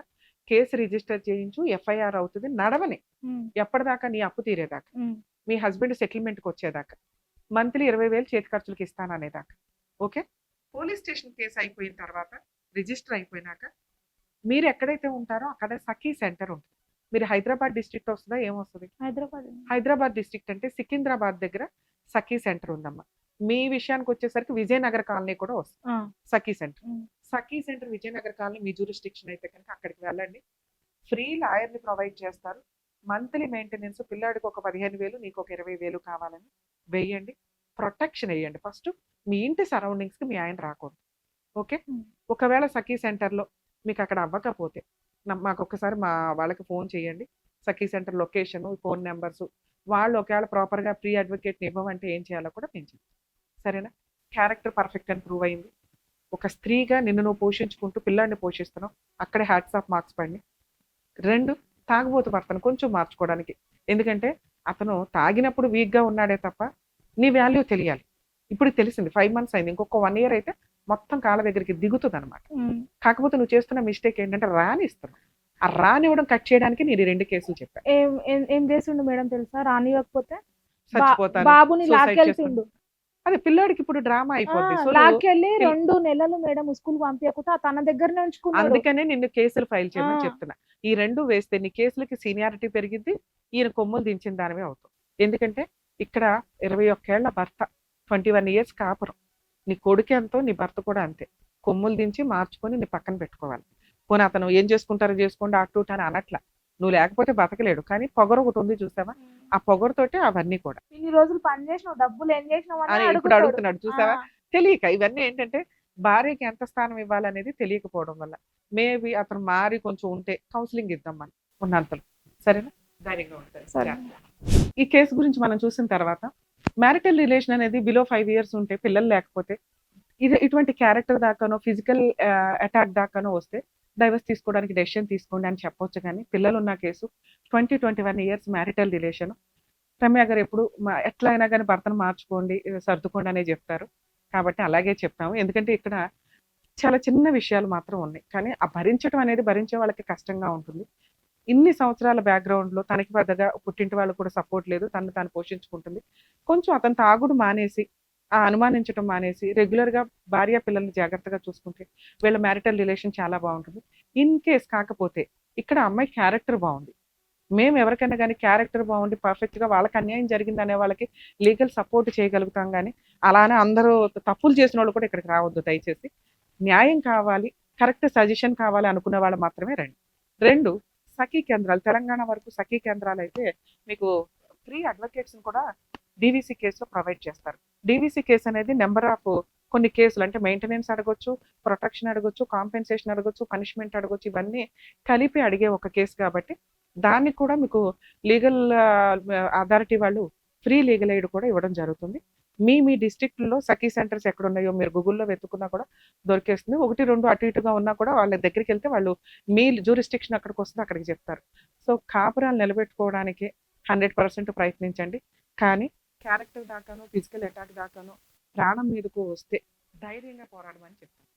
కేసు రిజిస్టర్ చేయించు, ఎఫ్ఐఆర్ అవుతుంది. నడవని ఎప్పటిదాకా? నీ అప్పు తీరేదాకా, మీ హస్బెండ్ సెటిల్మెంట్కి వచ్చేదాకా, మంత్లీ 20,000 చేతి ఖర్చులకి ఇస్తాననేదాకా. ఓకే, పోలీస్ స్టేషన్ కేసు అయిపోయిన తర్వాత, రిజిస్టర్ అయిపోయినాక మీరు ఎక్కడైతే ఉంటారో అక్కడ సఖీ సెంటర్ ఉంటుంది. మీరు హైదరాబాద్ డిస్ట్రిక్ట్ వస్తుందా, ఏమొస్తుంది? హైదరాబాద్ డిస్ట్రిక్ట్ అంటే సికింద్రాబాద్ దగ్గర సఖీ సెంటర్ ఉందమ్మా. మీ విషయానికి వచ్చేసరికి విజయనగర్ కాలనీ కూడా వస్తుంది సఖీ సెంటర్. సఖీ సెంటర్ విజయనగర్ కాలనీ మీ జ్యూరిస్డిక్షన్ అయితే కనుక అక్కడికి వెళ్ళండి. ఫ్రీ లాయర్ని ప్రొవైడ్ చేస్తారు. మంత్లీ మెయింటెనెన్స్, పిల్లాడికి ఒక 15,000, నీకు ఒక 20,000 కావాలని వేయండి. ప్రొటెక్షన్ వేయండి. ఫస్ట్ మీ ఇంటి సరౌండింగ్స్కి మీ ఆయన రాకూడదు. ఓకే, ఉమ్. ఒకవేళ సఖీ సెంటర్లో మీకు అక్కడ అవ్వకపోతే మాకు ఒకసారి మా వాళ్ళకి ఫోన్ చేయండి. సఖీ సెంటర్ లొకేషన్, ఫోన్ నెంబర్స్, వాళ్ళు ఒకవేళ ప్రాపర్గా ప్రీ అడ్వకేట్ని ఇవ్వమంటే ఏం చేయాలో కూడా నేను చెప్తాను. సరేనా? క్యారెక్టర్ పర్ఫెక్ట్ అని ప్రూవ్ అయింది. ఒక స్త్రీగా నిన్ను నువ్వు పోషించుకుంటూ పిల్లాడిని పోషిస్తున్నావు, అక్కడే హ్యాట్స్ ఆఫ్ మార్క్స్ పడి. 2, తాగుబోతు భర్తను కొంచెం మార్చుకోవడానికి. ఎందుకంటే అతను తాగినప్పుడు వీక్గా ఉన్నాడే తప్ప నీ వాల్యూ తెలియాలి. ఇప్పుడు తెలిసింది, 5 months అయింది, ఇంకొక 1 year అయితే మొత్తం కాళ్ళ దగ్గరికి దిగుతుంది అనమాట. ఉమ్. కాకపోతే నువ్వు చేస్తున్న మిస్టేక్ ఏంటంటే రానిస్తున్నావు. ఆ రానివ్వడం కట్ చేయడానికి నేను 2 కేసులు చెప్పాను. ఏం చేసిండు మేడం తెలుసా? రానివ్వకపోతే చచ్చిపోతాను, బాబుని suicide లాక్కెళ్తుండు. అదే పిల్లాడికి ఇప్పుడు డ్రామా అయిపోద్ది. సో లాక్కెళ్ళి 2 నెలలు మేడం స్కూల్ పంపించకుండా తన దగ్గరనే ఉంచుకున్నాడు. అందుకనే నిన్ను కేసులు ఫైల్ చేయమని ఆ. చెప్తున్నా. ఈ 2 వేస్తే నీ కేసులకి సీనియారిటీ పెరిగిద్ది, ఈయన కొమ్ములు దించిన దానివే అవుతావు. ఎందుకంటే ఇక్కడ 21 ఏళ్ల భర్త, 21 years కాపురం, నీ కొడుకు ఎంతో నీ భర్త కూడా అంతే. కొమ్ములు దించి మార్చుకొని నీ పక్కన పెట్టుకోవాలి. పోనీ అతను ఏం చేసుకుంటారో చేసుకోండి అటు అని అనట్లా, నువ్వు లేకపోతే బతకలేడు, కానీ పొగరు ఒకటి ఉంది చూసావా, ఆ పొగరుతోటే అవన్నీ కూడా. ఇన్ని రోజులు పని చేసినావు, డబ్బులు ఏం చేసినావు అని అని ఇప్పుడు అడుగుతాడు. అడుగుతున్నాడు చూసావా. తెలియక ఇవన్నీ ఏంటంటే భార్యకి ఎంత స్థానం ఇవ్వాలనేది తెలియకపోవడం వల్ల. మేబీ అతను మారి కొంచెం ఉంటే కౌన్సిలింగ్ ఇద్దాం మనం ఉన్నంతలో. సరేనా? ధైర్యంగా ఉంటారు. సరే. ఈ కేసు గురించి మనం చూసిన తర్వాత మ్యారిటల్ రిలేషన్ అనేది బిలో 5 years ఉంటే, పిల్లలు లేకపోతే, ఇటువంటి క్యారెక్టర్ దాకానో ఫిజికల్ అటాక్ దాకానో వస్తే డైవర్స్ తీసుకోవడానికి డెసిషన్ తీసుకోండి అని చెప్పొచ్చు. కానీ పిల్లలు ఉన్న case 21 years marital relation. Ramya గారు ఎప్పుడు ఎట్లా అయినా కానీ భర్తను మార్చుకోండి, సర్దుకోండి అనే చెప్తారు. కాబట్టి అలాగే చెప్తాము. ఎందుకంటే ఇక్కడ చాలా చిన్న విషయాలు మాత్రం ఉన్నాయి, కానీ ఆ భరించడం అనేది భరించే వాళ్ళకి కష్టంగా ఉంటుంది. ఇన్ని సంవత్సరాల బ్యాక్గ్రౌండ్లో తనకి పెద్దగా పుట్టింటి వాళ్ళు కూడా సపోర్ట్ లేదు, తను తాను పోషించుకుంటుంది. కొంచెం అతను తాగుడు మానేసి, ఆ అనుమానించడం మానేసి, రెగ్యులర్గా భార్య పిల్లల్ని జాగ్రత్తగా చూసుకుంటే వీళ్ళ మ్యారిటల్ రిలేషన్ చాలా బాగుంటుంది. ఇన్ కేస్ కాకపోతే ఇక్కడ అమ్మాయి క్యారెక్టర్ బాగుంది, మేము ఎవరికైనా కానీ క్యారెక్టర్ బాగుండి పర్ఫెక్ట్గా వాళ్ళకి అన్యాయం జరిగింది అనే వాళ్ళకి లీగల్ సపోర్ట్ చేయగలుగుతాం. కానీ అలానే అందరూ తప్పులు చేసిన వాళ్ళు కూడా ఇక్కడికి రావద్దు దయచేసి. న్యాయం కావాలి, కరెక్ట్ సజెషన్ కావాలి అనుకునే వాళ్ళు మాత్రమే రండి. 2, సఖీ కేంద్రాలు. తెలంగాణ వరకు సఖీ కేంద్రాలు అయితే మీకు ఫ్రీ అడ్వకేట్స్ కూడా డీవీసీ కేసులో ప్రొవైడ్ చేస్తారు. డీవీసీ కేసు అనేది నెంబర్ ఆఫ్ కొన్ని కేసులు, అంటే మెయింటెనెన్స్ అడగొచ్చు, ప్రొటెక్షన్ అడగొచ్చు, కాంపెన్సేషన్ అడగొచ్చు, పనిష్మెంట్ అడగొచ్చు, ఇవన్నీ కలిపి అడిగే ఒక కేసు కాబట్టి దానికి కూడా మీకు లీగల్ అథారిటీ వాళ్ళు ఫ్రీ లీగల్ ఎయిడ్ కూడా ఇవ్వడం జరుగుతుంది. మీ డిస్ట్రిక్ట్లో సఖీ సెంటర్స్ ఎక్కడ ఉన్నాయో మీరు గూగుల్లో వెతుకున్నా కూడా దొరికేస్తుంది. 1, 2 అటు ఇటుగా ఉన్నా కూడా వాళ్ళ దగ్గరికి వెళ్తే వాళ్ళు మీ జ్యూరిస్డిక్షన్ అక్కడికి వస్తుంది, అక్కడికి చెప్తారు. సో కాపురాలు నిలబెట్టుకోవడానికి 100% ప్రయత్నించండి. కానీ క్యారెక్టర్ దాకానో ఫిజికల్ అటాక్ దాకానో ప్రాణం మీదకు వస్తే ధైర్యంగా పోరాడమని చెప్తాను.